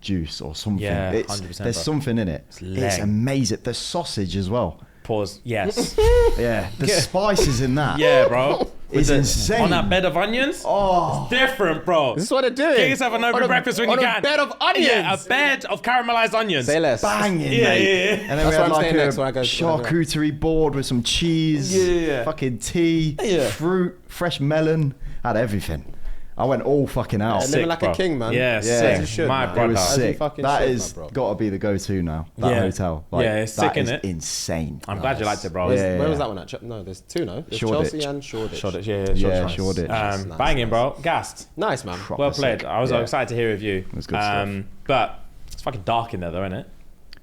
juice or something. Yeah, It's, 100%, there's bro. something in it. It's leg. amazing. The sausage as well. Pause. Yes. Yeah, the spices in that. Yeah, bro. It's insane. On that bed of onions? Oh, It's different, bro. This is what they're doing. Get yourself a Nobu breakfast when you on can. a bed of onions. Yeah, a bed of caramelized onions. Say less. banging, Yeah, mate. yeah. And then That's we what had I'm like saying a next when I go to- charcuterie board with some cheese, Yeah. fucking tea, Yeah. fruit, fresh melon. Had everything. I went all fucking out. Yeah, Sick, living like bro. a king, man. Yeah, Yeah. sick. As you should, My man. It brother. was As you sick. fucking That should, is my bro. got to be the go-to now. That Yeah. hotel. Yeah, it's sick, that is innit? insane. I'm glad you liked it, bro. Where's- Yeah, Where yeah. was that one at? No, there's two, no? There's Shoreditch. Chelsea and Shoreditch. Shoreditch, yeah, Yeah, Shoreditch. Shoreditch. Nice, Banging, bro. Gassed. Nice, man. Proper Well played. sick. I was Yeah. excited to hear of you. It was good stuff. But it's fucking dark in there, though, isn't it?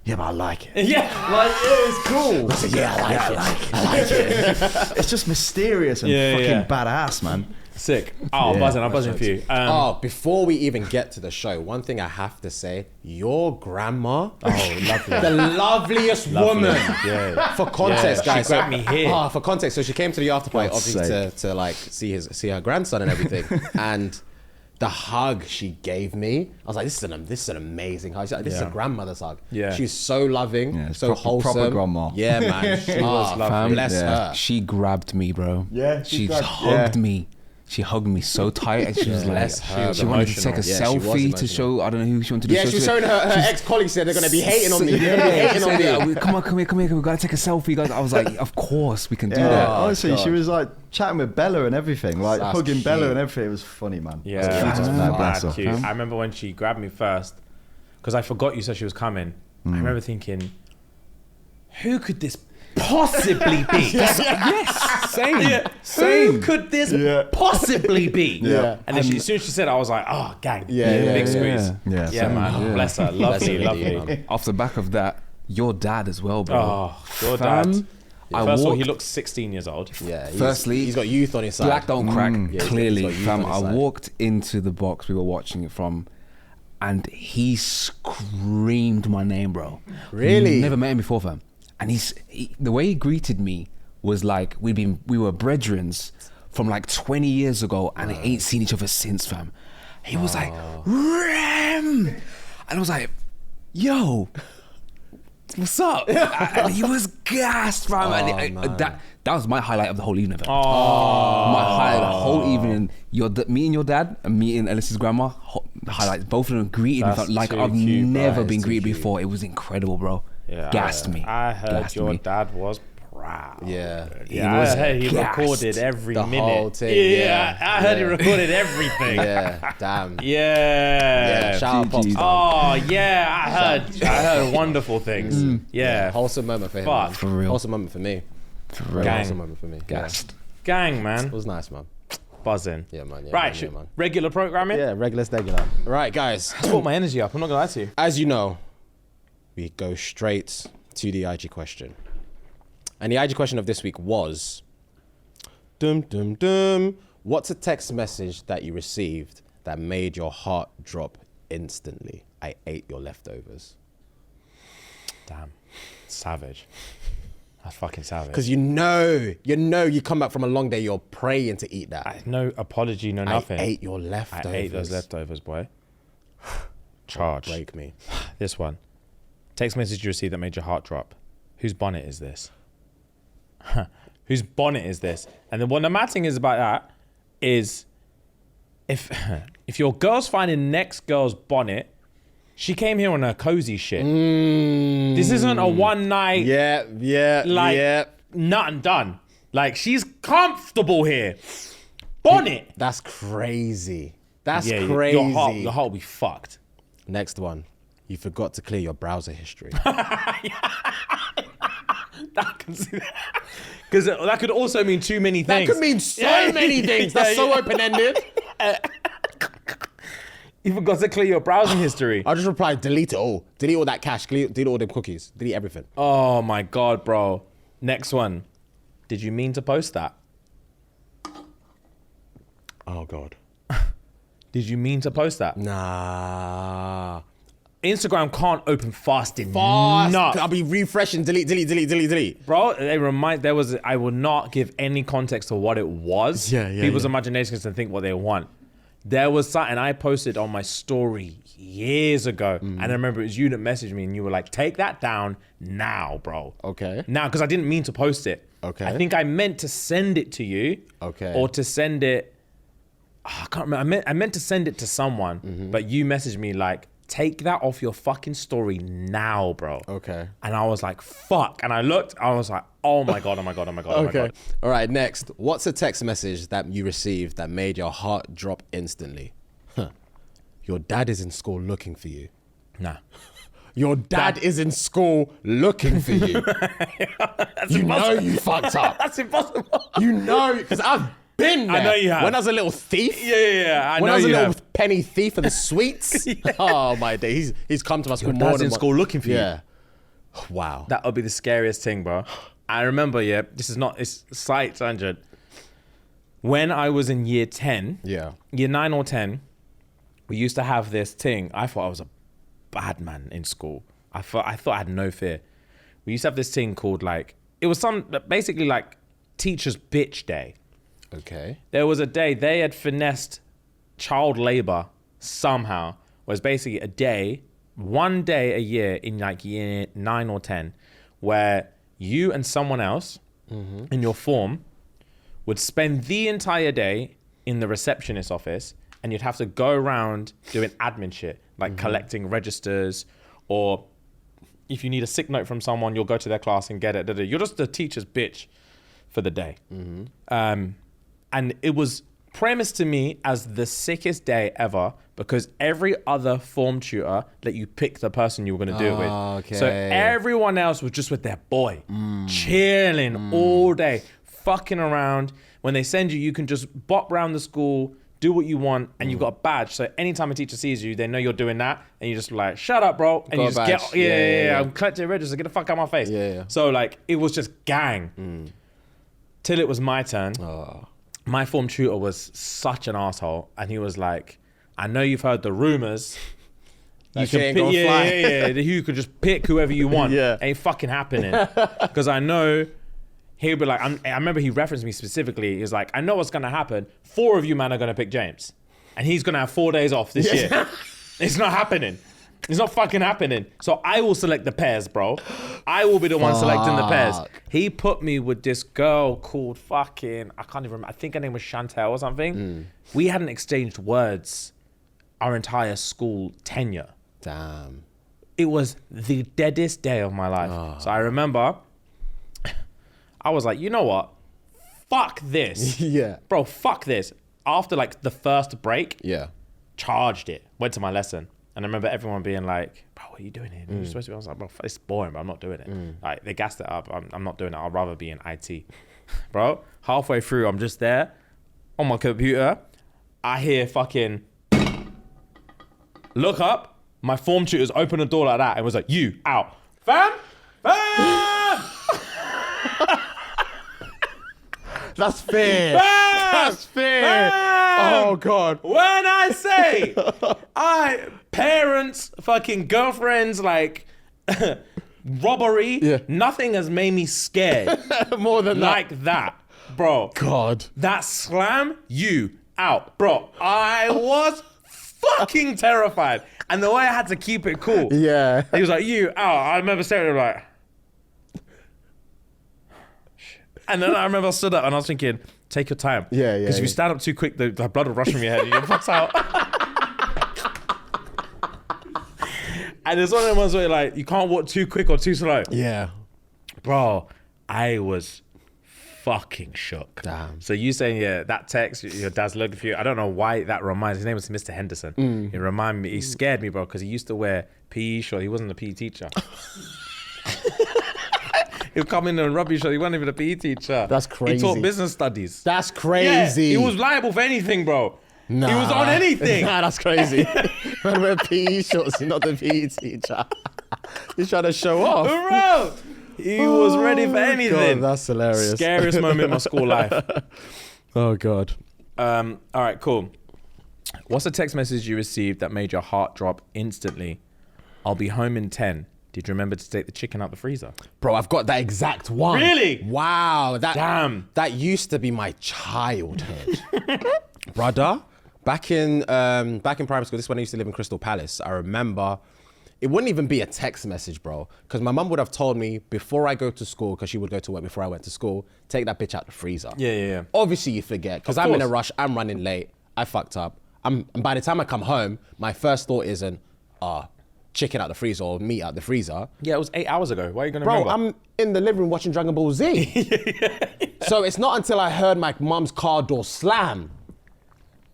Yeah, but I like it. Yeah. Like, it's cool. Yeah, I like it. It's just mysterious and Yeah, fucking yeah. badass, man. Sick. Oh, Yeah. I'm buzzing for you. Before we even get to the show, one thing I have to say, your grandma, lovely. the loveliest woman. Yeah. For context, Yeah, she guys. grabbed me here. For context, so she came to the after party, God's obviously sake. to like see her grandson and everything. And the hug she gave me, I was like, this is an amazing hug. She's like, this is a grandmother's hug. Yeah. She's so loving, Yeah, it's so proper wholesome. grandma. Yeah, man. She was lovely. Bless her. She grabbed me, bro. Yeah, she grabbed- hugged me. She hugged me so tight, and she was like, Bless her. she wanted to take a Yeah, she was selfie to emotional. show. I don't know who she wanted to Yeah, show. she was showing her ex-colleagues said they're going to be hating on me. They're gonna be hating on me. Yeah, come here, we gotta take a selfie, guys. I was like, of course we can do Yeah, that. honestly, God. she was like chatting with Bella and everything, like That's hugging Bella cute. and everything. It was funny, man. Yeah, That's that's mad, mad bless her. cute. I remember when she grabbed me first, because I forgot you said she was coming. I remember thinking, who could this possibly be? Yes, same, Who same. could this Yeah. possibly be? Yeah. And then as soon as she said, I was like, oh, gang. Yeah, yeah, big yeah, squeeze. Yeah, Yeah, same. man. Yeah. Bless her. Lovely, her lovely. indeed, man. Off the back of that, your dad as well, bro. Oh, your Fam, dad. I First of all, he walked- looks 16 years old. Yeah, Firstly, he's got youth on his side. Black don't crack, Yeah, he's clearly. got youth Fam, on his I side. walked into the box we were watching it from, and he screamed my name, bro. Really? Never met him before, fam. And the way he greeted me was like we were brethrens from like 20 years ago, and I ain't seen each other since, fam. He was like, Rem! And I was like, yo, what's up? And he was gassed, fam. And that was my highlight of the whole evening, fam. My highlight of the whole evening. Me and your dad, and me and Ellis's grandma, highlights. Both of them greeted me That's fam, like too I've cute, bro. never That been is too greeted cute. before. It was incredible, bro. Yeah, Gassed me. I heard Gassed your me. dad was proud. Yeah. Yeah, was I heard he gassed. recorded every The minute. whole thing, yeah. I heard he Yeah. recorded everything. Yeah, damn. Yeah. Shout out Pops. GG's. Oh yeah, I heard wonderful things. Yeah. Wholesome moment for him. Fuck. Man. For real. Wholesome moment for me. For real. Gang. Wholesome moment for me. Gassed. Gang, Yeah. man. It was nice, man. Buzzing. Yeah, man. Yeah, Right, man, should- yeah, man. regular programming? Yeah, regular. Right, guys. It's brought my energy up, I'm not gonna lie to you. As you know, we go straight to the IG question. And the IG question of this week was, what's a text message that you received that made your heart drop instantly? I ate your leftovers. Damn. Savage. That's fucking savage. Because you come back from a long day, you're praying to eat that. No apology, no nothing. I ate your leftovers. I ate those leftovers, boy. Charge. Break me. This one. Text message you received that made your heart drop. Whose bonnet is this? Whose bonnet is this? And then what the mad thing is about that is if your girl's finding next girl's bonnet, she came here on her cozy shit. This isn't a one night like nothing done. Like she's comfortable here. Bonnet. That's crazy. That's Yeah, crazy. your heart will be fucked. Next one. You forgot to clear your browser history. Because that could also mean too many That things. could mean so many things. That's so open-ended. You forgot to clear your browsing history. I'll just reply, delete it all. Delete all that cache. Delete all them cookies. Delete everything. Oh my God, bro. Next one. Did you mean to post that? Oh, God. Did you mean to post that? Nah. Instagram can't open fast enough. I'll be refreshing. Delete. Bro, I will not give any context to what it was. Yeah, People's yeah. imaginations can think what they want. There was something I posted on my story years ago. And I remember it was you that messaged me and you were like, take that down now, bro. Okay. Now, because I didn't mean to post it. Okay. I think I meant to send it to you. Okay. Or to send it, I can't remember. I meant to send it to someone, but you messaged me like, take that off your fucking story now, bro. Okay. And I was like, fuck. And I looked, I was like, oh my God. Okay. All right, next. What's a text message that you received that made your heart drop instantly? Your dad is in school looking for you. Nah. Your dad is in school looking for you. You know you fucked up. That's impossible. You know, because I've been there. I know you have. When I was a little thief. Yeah. When I was a you little have. penny thief for the sweets. Oh my day. He's come to my school Your more dad's than in school looking for you. Yeah. Wow. That would be the scariest thing, bro. I remember, it's a slight tangent. When I was in year 10, Yeah. year 9 or 10, we used to have this thing. I thought I was a bad man in school. I thought I had no fear. We used to have this thing called it was basically like teacher's bitch day. Okay. There was a day they had finessed child labor somehow was basically one day a year in like year 9 or 10, where you and someone else in your form would spend the entire day in the receptionist's office, and you'd have to go around doing admin shit, like collecting registers, or if you need a sick note from someone, you'll go to their class and get it. You're just the teacher's bitch for the day. And it was premised to me as the sickest day ever, because every other form tutor let you pick the person you were going to do it with. Okay. So everyone else was just with their boy, chilling all day, fucking around. When they send you, you can just bop around the school, do what you want, and you've got a badge. So anytime a teacher sees you, they know you're doing that, and you just like, shut up, bro. And you just badge. get, yeah, I'm collecting a register, get the fuck out of my face. Yeah. So like, it was just gang. Till it was my turn. My form tutor was such an asshole, and he was like, I know you've heard the rumors. That shit ain't gonna fly. Yeah. You could just pick whoever you want. Yeah. Ain't fucking happening. Because I know he'll be like, I remember he referenced me specifically. He was like, I know what's gonna happen. 4 of you man are gonna pick James, and he's gonna have 4 days off this year. It's not happening. It's not fucking happening. So I will select the pairs, bro. I will be the one selecting the pairs. He put me with this girl called fucking, I can't even remember. I think her name was Chantel or something. We hadn't exchanged words our entire school tenure. Damn. It was the deadest day of my life. So I remember, I was like, you know what? Fuck this. Yeah. Bro, fuck this. After like the first break, Yeah. charged it, went to my lesson. And I remember everyone being like, bro, what are you doing here? You're supposed to be. I was like, bro, it's boring, but I'm not doing it. Like, they gassed it up. I'm not doing it. I'd rather be in IT. Bro, halfway through, I'm just there on my computer. I hear fucking, look up. My form tutors opened the door like that and was like, you, out. Fam! That's fair. Fam! That's fair. Fam! Oh, God. When I say parents, fucking girlfriends, like robbery, Yeah. nothing has made me scared More than that. like that, bro. God. That slam, you out, bro. I was fucking terrified, and the way I had to keep it cool. Yeah. He was like, you out. I remember staring at him like, and then I remember I stood up and I was thinking, take your time. Yeah. Because if you stand up too quick, the blood will rush from your head and you'll pass out. And it's one of the ones where like, you can't walk too quick or too slow. Yeah. Bro, I was fucking shook. Damn. So you saying, yeah, that text, your dad's looking for you. I don't know why that reminds, his name was Mr. Henderson. It reminded me, he scared me, bro, because he used to wear PE shorts. He wasn't a PE teacher. He'll come in and rubbish shot. He wasn't even a PE teacher. That's He crazy. taught business studies. That's crazy. Yeah, he was liable for anything, bro. Nah. He was on anything. Nah, that's crazy. Man, wear PE shorts, you're not the PE teacher. He's trying to show off. Bro, he was ready for anything. God, that's hilarious. Scariest moment in my school life. Oh, God. All right, cool. What's a text message you received that made your heart drop instantly? I'll be home in 10. Did you remember to take the chicken out the freezer? Bro, I've got that exact one. Really? Wow. Damn. That used to be my childhood. Brother, back in primary school, this is when I used to live in Crystal Palace. I remember it wouldn't even be a text message, bro. Because my mum would have told me before I go to school, because she would go to work before I went to school, take that bitch out the freezer. Yeah. Obviously you forget, because Of I'm in a course. rush, I'm running late, I fucked up. And by the time I come home, my first thought isn't, chicken out the freezer or meat out the freezer. Yeah, it was 8 hours ago. Why are you going to Bro, remember? I'm in the living room watching Dragon Ball Z. So it's not until I heard my mum's car door slam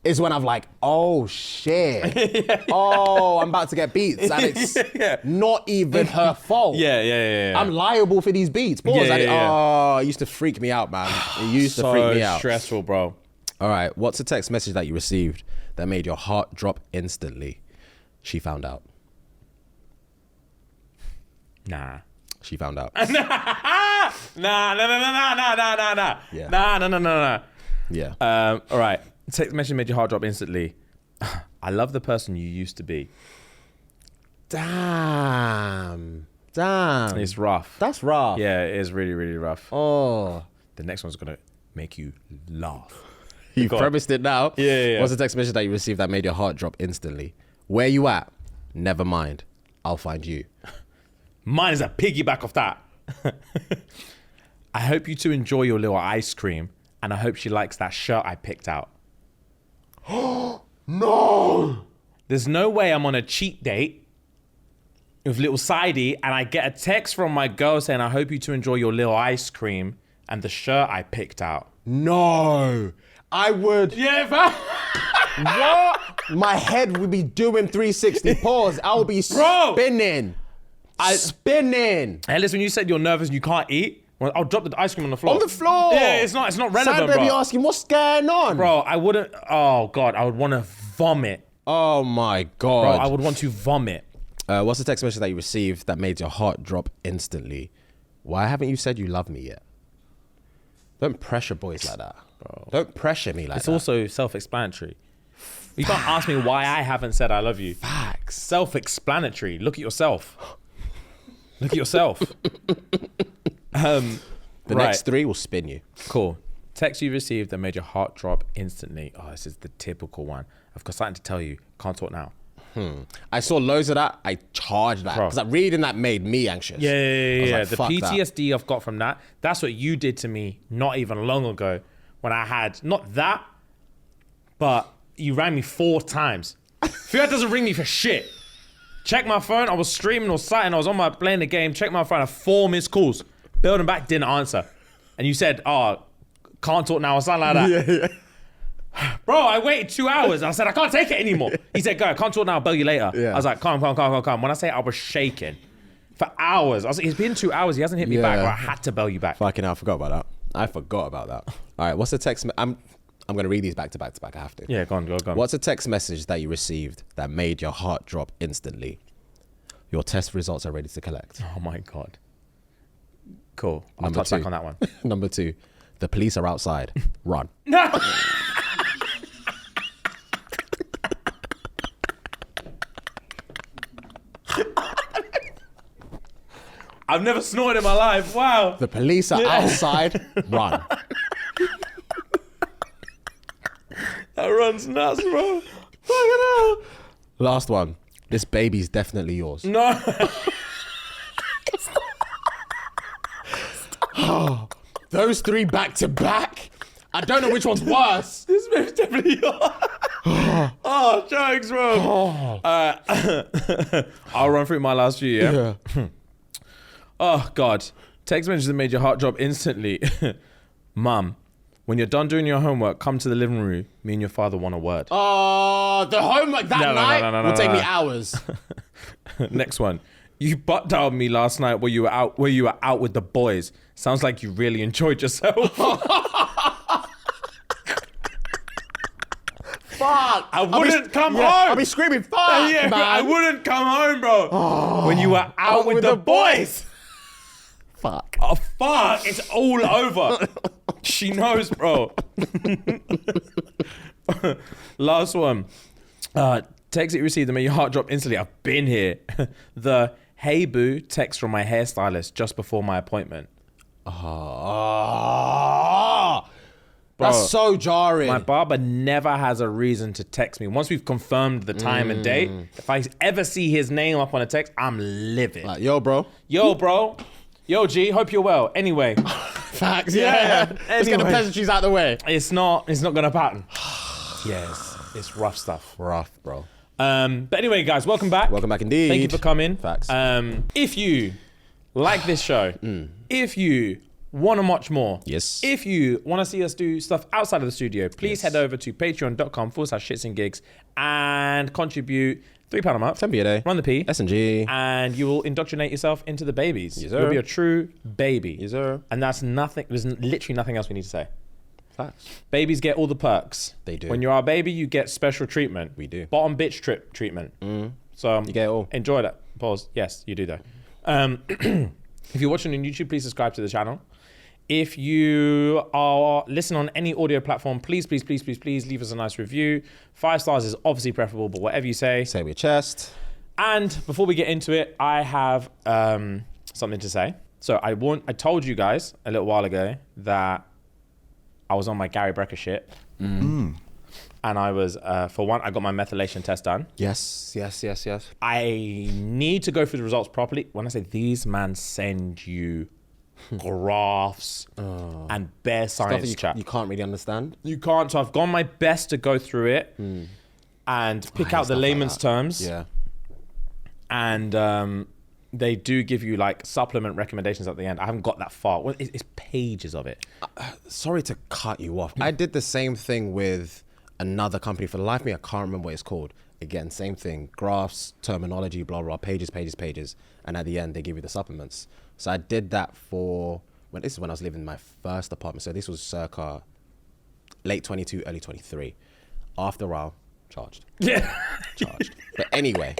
is when I'm like, oh shit. Oh, I'm about to get beats. And it's not even her fault. Yeah. I'm liable for these beats. Pause. Yeah. Oh, it used to freak me out, man. It used to freak me out. Stressful, bro. All right, what's a text message that you received that made your heart drop instantly? She found out. Nah. She found out. Nah. Yeah. Nah. Yeah. All right. Text message made your heart drop instantly. I love the person you used to be. Damn. It's rough. That's rough. Yeah, it is really, really rough. Oh. The next one's gonna make you laugh. You Go on. premised it now. Yeah. What's the text message that you received that made your heart drop instantly? Where you at? Never mind. I'll find you. Mine is a piggyback of that. I hope you two enjoy your little ice cream, and I hope she likes that shirt I picked out. No! There's no way I'm on a cheat date with little Sidey and I get a text from my girl saying, I hope you two enjoy your little ice cream and the shirt I picked out. No! I would. Yeah, fam. What? My head would be doing 360. Pause. I would be Bro. spinning. Spinning. Hey, listen, when you said you're nervous and you can't eat, well, I'll drop the ice cream on the floor. On the floor. Yeah, it's not relevant, Side baby bro. asking, what's going on? Bro, I wouldn't, oh God, I would want to vomit. Oh my Bro, God. I would want to vomit. What's the text message that you received that made your heart drop instantly? Why haven't you said you love me yet? Don't pressure boys like that, bro. Don't pressure me like It's that. also self-explanatory. You can't ask me why I haven't said I love you. Facts. Self-explanatory. Look at yourself. Look at yourself. The right. next three will spin you. Cool. Text you received that made your heart drop instantly. Oh, this is the typical one. I've got something to tell you. Can't talk now. I saw loads of that. I charged that Bro. because reading that made me anxious. Yeah. I was like, The fuck that. PTSD I've got from that, that's what you did to me not even long ago when I had, not that, but you rang me 4 times. Fiat doesn't ring me for shit. Check my phone. I was streaming or something. I was on my playing the game. Check my phone. I had 4 missed calls. Building back, didn't answer. And you said, oh, can't talk now or something like that. Yeah. Bro, I waited 2 hours. I said, I can't take it anymore. He said, go, can't talk now, I'll bell you later. Yeah. I was like, calm. When I say I was shaking for hours, I was like, it's been 2 hours. He hasn't hit me back, Yeah. or I had to bell you back. Fucking hell, I forgot about that. All right, what's the text? I'm going to read these back to back to back. I have to. Yeah, go on. What's a text message that you received that made your heart drop instantly? Your test results are ready to collect. Oh my God. Cool. I'll Number touch 2. back on that one. Number 2, the police are outside. Run. I've never snorted in my life. Wow. The police are outside. Run. That runs nuts, bro. Fucking hell. Last one. This baby's definitely yours. No. Those 3 back to back. I don't know which one's worse. This baby's definitely yours. Oh, jokes, bro. I'll run through my last few, yeah? Oh, God. Text messages that made your heart drop instantly. Mum, when you're done doing your homework, come to the living room. Me and your father want a word. Oh, the homework that No, night will take me no. hours. Next one. You butt dialed me last night while you were out with the boys. Sounds like you really enjoyed yourself. Fuck. I wouldn't come home. I'll be screaming, fuck, Yeah, man. I wouldn't come home, bro. When you were out with the boys. Fuck. Oh, fuck. It's all over. She knows, bro. Last one. Text that you received that made your heart drop instantly. I've been here. The hey boo text from my hairstylist just before my appointment. That's so jarring. My barber never has a reason to text me. Once we've confirmed the time and date, if I ever see his name up on a text, I'm livid. Like, yo, bro. Yo, bro. Yo, G, hope you're well. Anyway, Facts. Yeah. Let's get the Anyway. pleasantries out the way. it's not gonna pattern. Yes, it's rough stuff. Rough, bro. But anyway, guys, welcome back. Welcome back indeed. Thank you for coming. Facts. If you like this show, if you want to watch more, Yes. if you want to see us do stuff outside of the studio, please head over to patreon.com/ShxtsnGigs and contribute £3 a month. 10p a day. Run the P. S&G. And you will indoctrinate yourself into the babies. Yes, sir. You'll be a true baby. Yes, sir. And that's nothing, there's literally nothing else we need to say. Facts. Babies get all the perks. They do. When you're a baby, you get special treatment. We do. Bottom bitch treatment. So You get it all. enjoy that. Pause. Yes, you do though. If you're watching on YouTube, please subscribe to the channel. If you are listening on any audio platform, please leave us a nice review. 5 stars is obviously preferable, but whatever you say. Say with your chest. And before we get into it, I have something to say. So I told you guys a little while ago that I was on my Gary Brecker shit. And I was, for one, I got my methylation test done. Yes. I need to go through the results properly. When I say these man send you graphs and bare Stuff science that chat. you can't really understand. You can't. So I've gone my best to go through it and pick hate out the stuff like layman's that. terms. Yeah. And they do give you like supplement recommendations at the end. I haven't got that far. Well, it's pages of it. Sorry to cut you off. I did the same thing with another company. For the life of me, I can't remember what it's called. Again, same thing. Graphs, terminology, blah, blah, pages. And at the end, they give you the supplements. So I did that this is when I was living in my first apartment. So this was circa late 22, early 23. After a while, charged. Yeah. But anyway,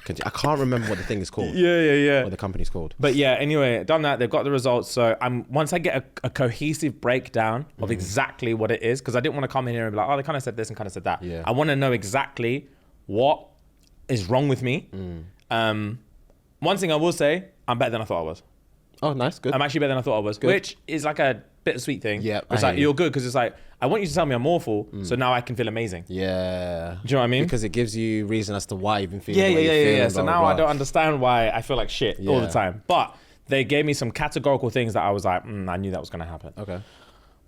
I can't remember what the thing is called. Yeah. What the company's called. But yeah, anyway, done that. They've got the results. So once I get a cohesive breakdown of exactly what it is, because I didn't want to come in here and be like, oh, they kind of said this and kind of said that. Yeah. I want to know exactly what is wrong with me. One thing I will say, I'm better than I thought I was. Oh, nice. Good. I'm actually better than I thought I was, which is like a bittersweet thing. Yeah, It's I like, hear you. you're good because it's like, I want you to tell me I'm awful, so now I can feel amazing. Yeah. Do you know what I mean? Because it gives you reason as to why you've been feeling the way you feel. Yeah. and So blah, now blah, I blah. don't understand why I feel like shit all the Yeah. time. But they gave me some categorical things that I was like, I knew that was going to happen. Okay.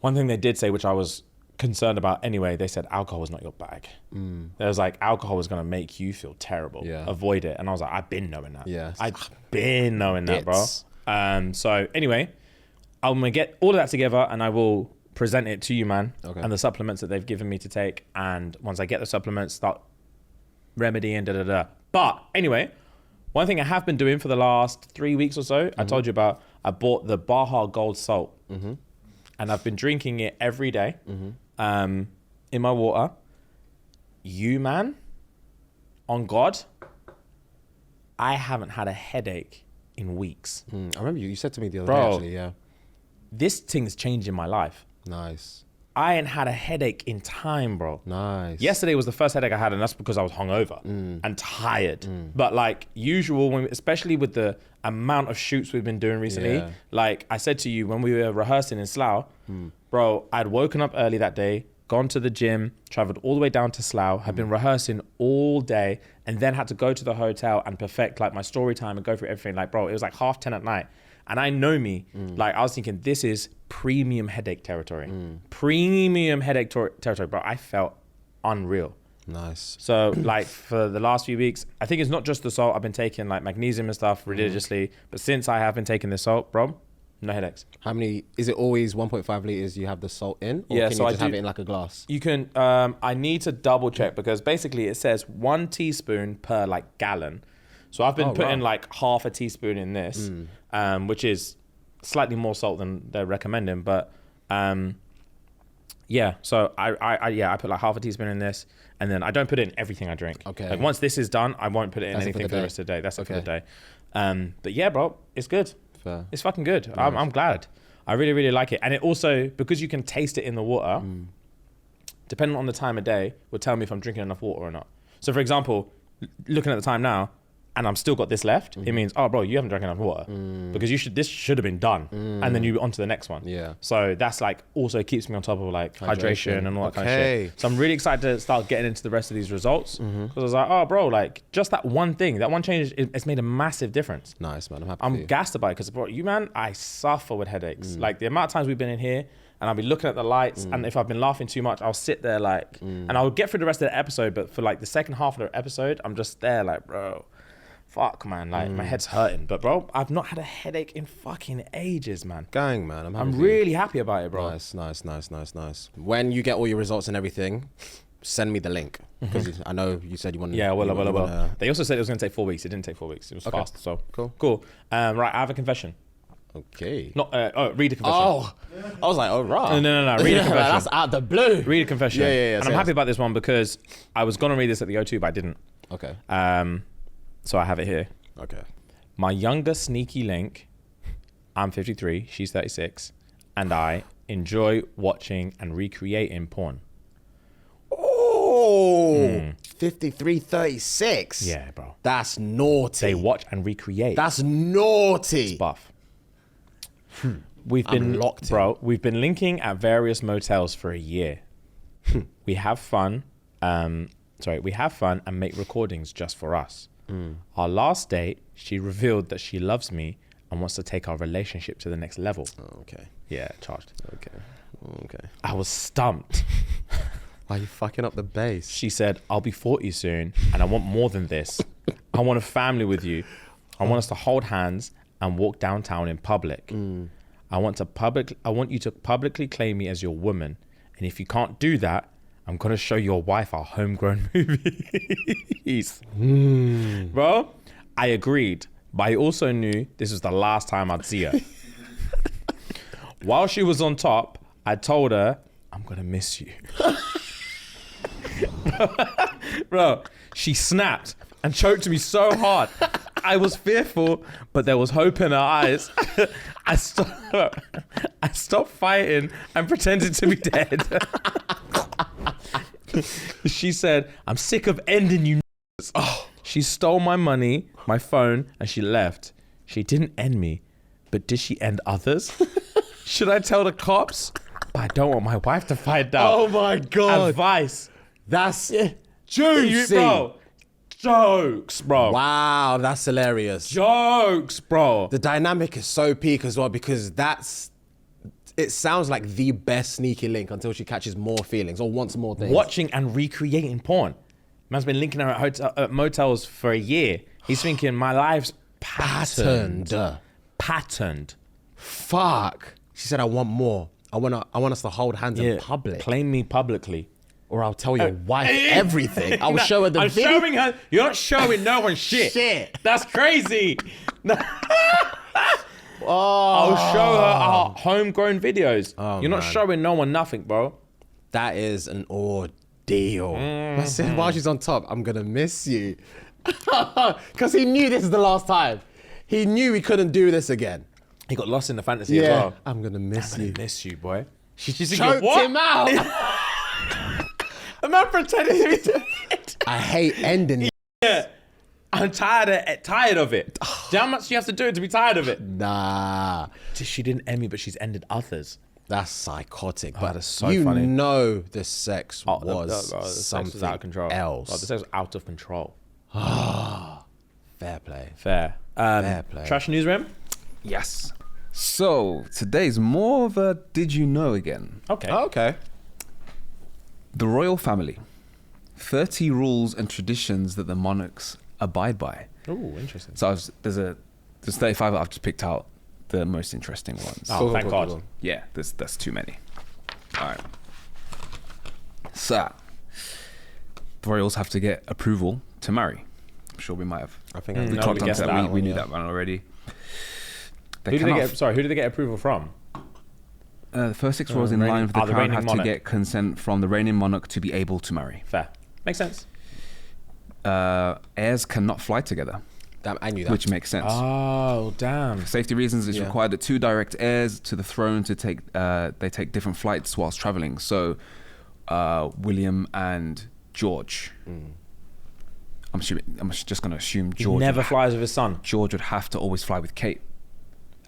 One thing they did say, which I was concerned about anyway, they said alcohol was not your bag. They was like, alcohol was going to make you feel terrible. Yeah. Avoid it. And I was like, I've been knowing that. Yeah. I've been knowing that, bro. Bits. So anyway, I'm going to get all of that together and I will present it to you, man. Okay. And the supplements that they've given me to take. And once I get the supplements, start remedying, But anyway, one thing I have been doing for the last 3 weeks or so, I told you about, I bought the Baja Gold Salt. And I've been drinking it every day in my water. You, man, on God, I haven't had a headache in weeks. I remember you said to me the other Bro. day, actually, yeah. This thing's changing my life. Nice. I ain't had a headache in time, bro. Nice. Yesterday was the first headache I had, and that's because I was hungover and tired. But like usual, especially with the amount of shoots we've been doing recently, Yeah. like I said to you when we were rehearsing in Slough, bro, I'd woken up early that day, gone to the gym, traveled all the way down to Slough, had been rehearsing all day, and then had to go to the hotel and perfect like my story time and go through everything. Like, bro, it was like 10:30 at night. And I know me, like I was thinking, this is premium headache territory. Premium headache territory, bro. I felt unreal. Nice. So like for the last few weeks, I think it's not just the salt. I've been taking like magnesium and stuff religiously. But since I have been taking the salt, bro, no headaches. How many, is it always 1.5 litres you have the salt in? Or Yeah, can so you I just have do- it in like a glass? You can, I need to double check because basically it says 1 teaspoon per like gallon. So I've been putting like half a teaspoon in this, which is slightly more salt than they're recommending. But yeah, so I put like half a teaspoon in this, and then I don't put it in everything I drink. Okay. Like once this is done, I won't put it in That's it anything for for the the day. rest of the day. That's it for the Okay. day. But yeah, bro, it's good. Fair. It's fucking good. I'm glad. I really, really like it. And it also, because you can taste it in the water, depending on the time of day, will tell me if I'm drinking enough water or not. So for example, looking at the time now, and I'm still got this left, it means, oh bro, you haven't drank enough water because this should have been done, and then you on to the next one. Yeah. So that's like also keeps me on top of like hydration and all that kind of Okay. shit. So I'm really excited to start getting into the rest of these results because I was like, oh bro, like just that one thing, that one change, it's made a massive difference. Nice, man. I'm happy for I'm you. gassed about it because, bro, you man, I suffer with headaches. Like the amount of times we've been in here and I'll be looking at the lights and if I've been laughing too much, I'll sit there like, and I'll get through the rest of the episode, but for like the second half of the episode, I'm just there like, bro, fuck man, like my head's hurting. But bro, I've not had a headache in fucking ages, man. Gang, man. I'm happy I'm for you. really happy about it, bro. Nice. When you get all your results and everything, send me the link. Because I know you said you want to... Yeah, well. you wanna- They also said it was going to take 4 weeks. It didn't take 4 weeks. It was Okay. fast, so Cool. Right, I have a confession. Okay. Not, read a confession. Oh, I was like, oh, right. No. Read a Yeah, confession. that's out the blue. Read a confession. Yeah, And say I'm happy it. about this one because I was going to read this at the O2, but I didn't. Okay. So I have it here. Okay. My younger sneaky link, I'm 53, she's 36, and I enjoy watching and recreating porn. Oh, 53-36. Yeah, bro. That's naughty. They watch and recreate. That's naughty. buff. I'm locked in. bro. We've been linking at various motels for a year. We have fun. We have fun and make recordings just for us. Our last date, she revealed that she loves me and wants to take our relationship to the next level. Oh, okay. Yeah, charged. Okay. I was stumped. Why are you fucking up the bass? She said, I'll be 40 soon and I want more than this. I want a family with you. I want us to hold hands and walk downtown in public. I want you to publicly claim me as your woman. And if you can't do that, I'm going to show your wife our homegrown movies. Bro, I agreed, but I also knew this was the last time I'd see her. While she was on top, I told her, I'm going to miss you. Bro, she snapped and choked me so hard. I was fearful, but there was hope in her eyes. I stopped fighting and pretended to be dead. She said, I'm sick of ending you. She stole my money, my phone, and she left. She didn't end me, but did she end others? Should I tell the cops? But I don't want my wife to find out. Oh my God. Advice. That's juicy. Bro. Jokes, bro. Wow, that's hilarious. Jokes, bro. The dynamic is so peak as well because it sounds like the best sneaky link until she catches more feelings or wants more things. Watching and recreating porn. Man's been linking her at motels for a year. He's thinking my life's patterned. Fuck. She said, I want more. I want us to hold hands in public. Claim me publicly. Or I'll tell your wife everything. I'll show her the I'm video. showing her. You're not showing no one shit. Shit. That's crazy. I'll show her our homegrown videos. You're not showing no one nothing, bro. That is an ordeal. I said, while she's on top, I'm going to miss you. Because he knew this is the last time. He knew he couldn't do this again. He got lost in the fantasy as well. I'm going to miss you. Miss you, boy. She's choked him out. The man pretended to be doing it. I hate ending. Yeah. I'm tired of it. Do you know how much you have to do to be tired of it? Nah. She didn't end me, but she's ended others. That's psychotic. But that is so you funny. know the sex The was sex was out of control. else. The sex was out of control. Fair play. Fair. Fair play. Trash newsroom? Yes. So today's more of a did you know again. Okay. Oh, okay. The royal family. 30 rules and traditions that the monarchs abide by. Oh, interesting. So there's 35 that I've just picked out the most interesting ones. Oh, thank God. Cool. Yeah, that's too many. All right. So the royals have to get approval to marry. I'm sure we might have. I think We no, clocked we guessed onto that that. We one, knew yeah. that one already. Who did they get approval from? The first 6 royals in line with the the crown reigning have monarch. to get consent from the reigning monarch to be able to marry. Fair. Makes sense. Heirs cannot fly together, Damn, I knew that. which makes sense. Oh, damn. For safety reasons, it's Yeah. required that 2 direct heirs to the throne to take different flights whilst traveling. So, William and George. I'm just going to assume He George. never flies with his son. George would have to always fly with Kate,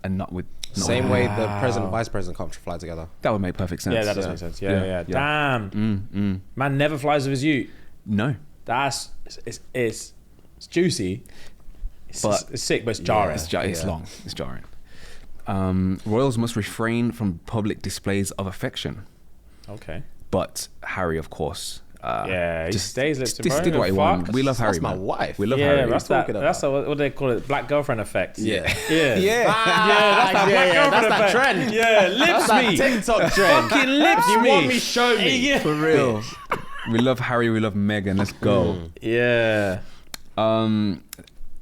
and not with. Same way the president and vice president can't fly together. That would make perfect sense. Yeah, that does make sense. Yeah. Damn. Man never flies with his ute. No, That's it's juicy. But- It's sick, but it's jarring. it's long. It's jarring. Royals must refrain from public displays of affection, Okay. but Harry, of course. He stays listening, Just bro. did what he Fuck. wanted. We love Harry. That's my man. wife. We love Yeah, Harry. that's talking that. about? That's what do they call it? Black girlfriend effect. Yeah. Yeah. Yeah. That's that black girlfriend that's that effect. trend. Yeah, lips That's me. that TikTok trend. Fucking lips You me. want me, show me. Yeah. For real. We love Harry. We love Meghan. Let's go. Yeah.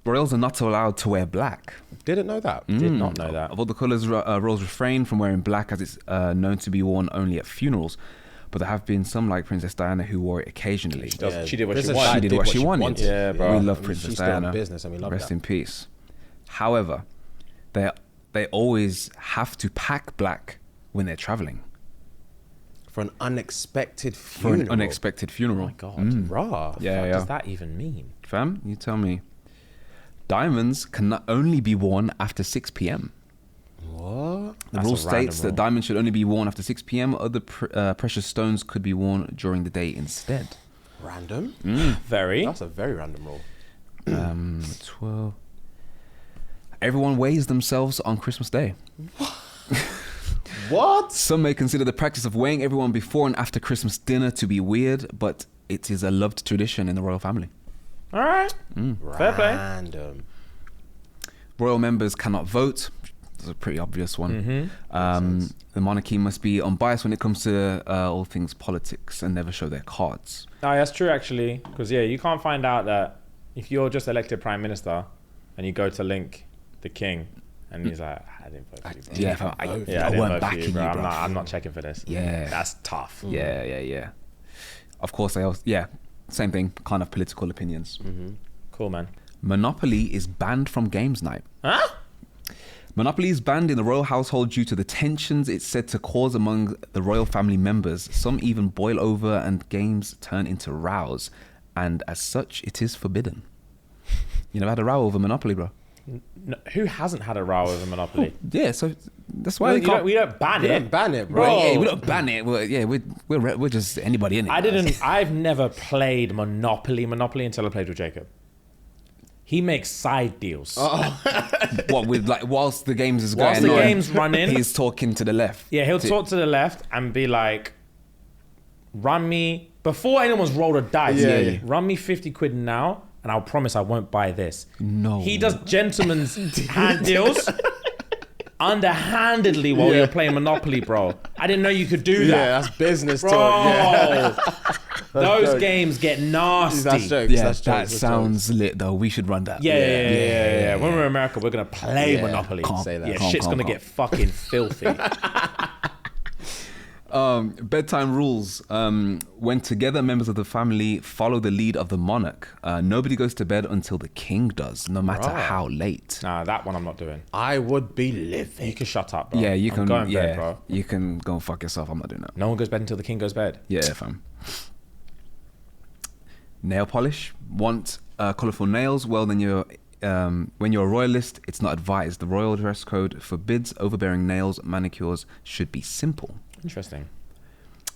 Royals are not allowed to wear black. Didn't know that. Did not know that. Of all the colours, royals refrain from wearing black as it's known to be worn only at funerals. But there have been some, like Princess Diana, who wore it occasionally. Yeah, She did what she Princess wanted. Di She did what she wanted. Yeah, bro. We love I mean, Princess she's still in Diana. business and we love Rest that. in peace. However, they always have to pack black when they're traveling For an unexpected for funeral. an unexpected funeral. Oh my God. Rah. Yeah, What yeah. does that even mean? Fam, you tell me. Diamonds can not only be worn after 6 p.m. What? The That's rule a random states rule. that diamonds should only be worn after 6 p.m. Other precious stones could be worn during the day instead. Random? Very. That's a very random rule. 12. Everyone weighs themselves on Christmas Day. What? Some may consider the practice of weighing everyone before and after Christmas dinner to be weird, but it is a loved tradition in the royal family. All right. Fair play. Random. Royal members cannot vote. That's a pretty obvious one. The monarchy must be unbiased when it comes to all things politics and never show their cards. No, that's true actually, because you can't find out that if you're just elected prime minister and you go to link the king and he's like, I didn't vote for you, bro. Yeah, fam, I I weren't didn't vote for backing you, bro. I'm not checking for this. Yeah. That's tough. Yeah. Of course, same thing, kind of political opinions. Cool, man. Monopoly is banned from games night. Huh? Monopoly is banned in the royal household due to the tensions it's said to cause among the royal family members. Some even boil over and games turn into rows. And as such, it is forbidden. You never had a row over Monopoly, bro? No, who hasn't had a row over Monopoly? Yeah, so that's why We don't ban We it. don't ban it, bro. Bro. we don't ban it. We're just anybody in it. I've never played Monopoly until I played with Jacob. He makes side deals. What with like whilst the games is Whilst going the on, game's running. he's talking to the left. Yeah, he'll talk to the left and be like, run me, before anyone's rolled a dice, Yeah. run me 50 quid now and I'll promise I won't buy this. No. He does gentleman's hand deals underhandedly while you're playing Monopoly, bro. I didn't know you could do Yeah, that. that's business Bro, talk. Yeah. those jokes. games get nasty. That's jokes. Yeah, that's that jokes, that's sounds lit though. We should run that. Yeah. When we're in America, we're gonna play Yeah, Monopoly. can't say that. Yeah, Can't, shit's can't, gonna can't. get fucking filthy. Bedtime rules. When together, members of the family follow the lead of the monarch. Nobody goes to bed until the king does, no matter how late. Nah, that one I'm not doing. I would be living. You can shut up, bro. Yeah, you I'm can. going Yeah, bed, bro. you can go and fuck yourself. I'm not doing that. No one goes bed until the king goes bed. Yeah, fam. Nail polish. Want colourful nails? Well, then when you're a royalist, it's not advised. The royal dress code forbids overbearing nails. Manicures should be simple. Interesting.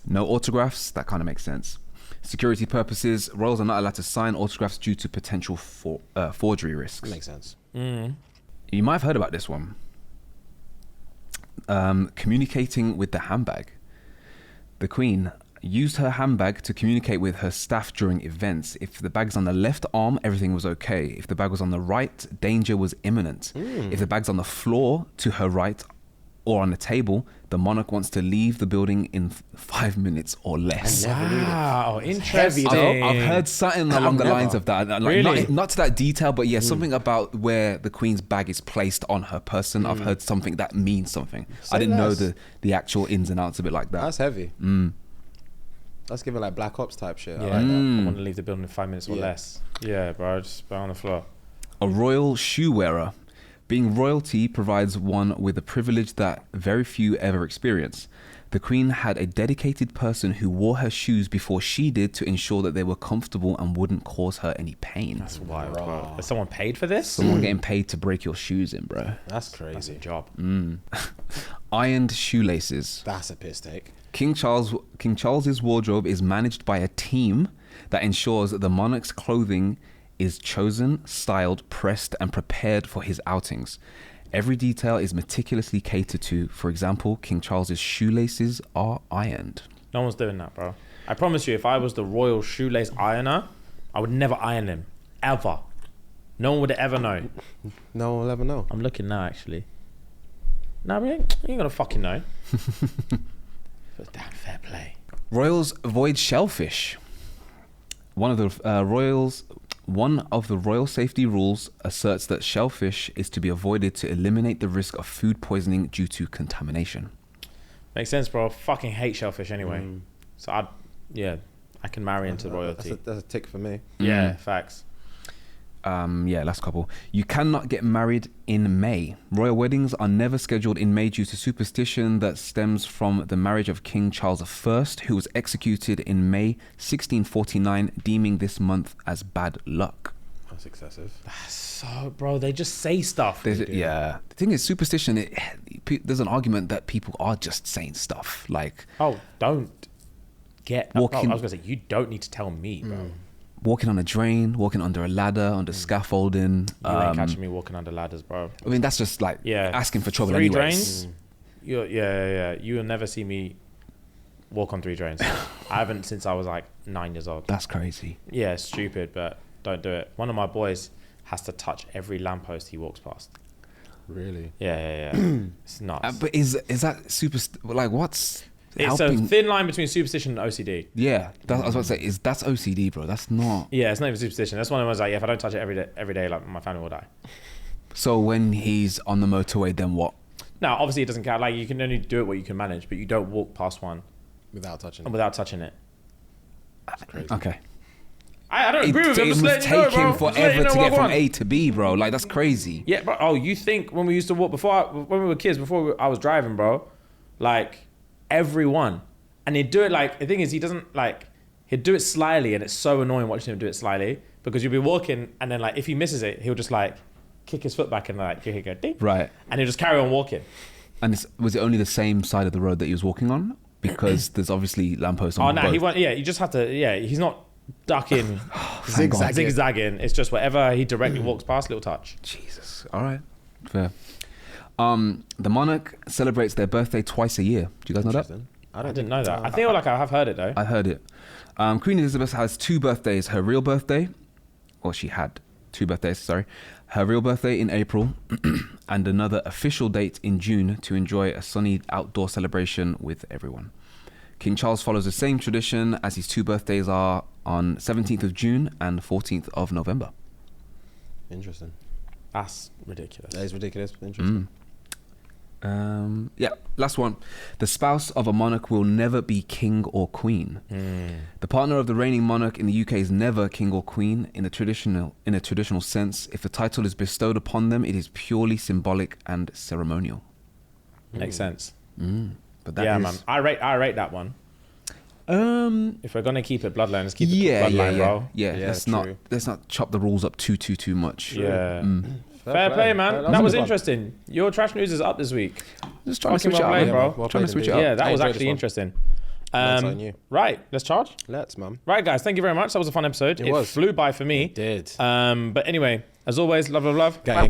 No autographs. That kind of makes sense. Security purposes. Royals are not allowed to sign autographs due to potential forgery risks. Makes sense. You might have heard about this one. Communicating with the handbag. The Queen used her handbag to communicate with her staff during events. If the bag's on the left arm, everything was okay. If the bag was on the right, danger was imminent. If the bag's on the floor to her right or on the table, the monarch wants to leave the building in 5 minutes or less. Wow, interesting. I've heard something along the lines of that. Like, Really? not to that detail, but yeah, something about where the Queen's bag is placed on her person. I've heard something that means something. I didn't know less. the actual ins and outs of it like that. That's heavy. That's giving like Black Ops type shit. Yeah, I like that. I want to leave the building in 5 minutes or Yeah. less. Yeah, bro, just on the floor. A royal shoe wearer. Being royalty provides one with a privilege that very few ever experience. The Queen had a dedicated person who wore her shoes before she did to ensure that they were comfortable and wouldn't cause her any pain. That's wild, bro. Has someone paid for this? Someone getting paid to break your shoes in, bro. That's That's crazy. a job. Ironed shoelaces. That's a piss take. King Charles's wardrobe is managed by a team that ensures that the monarch's clothing is chosen, styled, pressed, and prepared for his outings. Every detail is meticulously catered to. For example, King Charles's shoelaces are ironed. No one's doing that, bro. I promise you, if I was the royal shoelace ironer, I would never iron them. Ever. No one would ever know. No one will ever know. I'm looking now, actually. No, we ain't gonna fucking know. But damn, fair play. Royals avoid shellfish. One of the royal safety rules asserts that shellfish is to be avoided to eliminate the risk of food poisoning due to contamination. Makes sense, bro. I fucking hate shellfish anyway. So I can marry into royalty. That's a tick for me. Yeah, facts. Last couple. You cannot get married in May. Royal weddings are never scheduled in May due to superstition that stems from the marriage of King Charles I, who was executed in May 1649, deeming this month as bad luck. That's excessive. So, bro, they just say stuff. Yeah. The thing is, superstition. There's an argument that people are just saying stuff like. Oh, don't get. I Walking- was gonna say you don't need to tell me, bro. Walking on a drain, walking under a ladder, under scaffolding. You ain't catching me walking under ladders, bro. I mean, that's just like asking for trouble 3 anyways. drains. You will never see me walk on 3 drains. I haven't since I was like 9 years old. That's crazy. Yeah, it's stupid, but don't do it. One of my boys has to touch every lamppost he walks past. Really? Yeah. It's nuts. But is that like what's It's helping? a thin line between superstition and OCD. Yeah, I was about to say that's OCD, bro. That's not. Yeah, it's not even superstition. That's one of the ones like, if I don't touch it every day, like my family will die. So when he's on the motorway, then what? Now, obviously, it doesn't count. Like you can only do it what you can manage, but you don't walk past one Without touching without touching it. That's crazy. Okay. I don't agree with It him. must Just letting you know, take him bro. Just letting forever you know to what get I from want. A to B, bro. Like that's crazy. Yeah, but you think when we used to walk when we were kids, I was driving, bro, like everyone, and he'd do it like, the thing is, he'd do it slyly, and it's so annoying watching him do it slyly because you'll be walking, and then like if he misses it, he'll just like kick his foot back and like kick it, go ding, Right. and he'll just carry on walking. And was it only the same side of the road that he was walking on? Because there's obviously lampposts on Oh no, both. he won't. Yeah, you just have to. Yeah, he's not ducking, Thank God. zigzagging. It's just whatever he directly walks past, little touch. Jesus. All right. Fair. The monarch celebrates their birthday twice a year. Do you guys know that? Interesting. I didn't know that. I feel like I have heard it though. I heard it. Queen Elizabeth has 2 birthdays. Her real birthday, or she had 2 birthdays, sorry. Her real birthday in April and another official date in June to enjoy a sunny outdoor celebration with everyone. King Charles follows the same tradition as his 2 birthdays are on 17th of June and 14th of November. Interesting. That's ridiculous. That is ridiculous. Interesting. Yeah, last one. The spouse of a monarch will never be king or queen. The partner of the reigning monarch in the UK is never king or queen in a traditional sense. If the title is bestowed upon them, it is purely symbolic and ceremonial. Makes sense. But that Yeah, is, man. I rate that one. If we're gonna keep it bloodline, let's keep it bloodline, bro. Yeah, Yeah, let's not chop the rules up too much. Yeah. Fair play, man. That was interesting. Your trash news is up this week. Just trying to Fucking switch it well up, played, man. bro. Well Trying to played switch it indeed. up. Yeah, that I was enjoyed actually this one. interesting. Learned something new. Right, let's charge. Let's, man. Right, guys, thank you very much. That was a fun episode. It was. flew by for me. It did. But anyway, as always, love. Gang.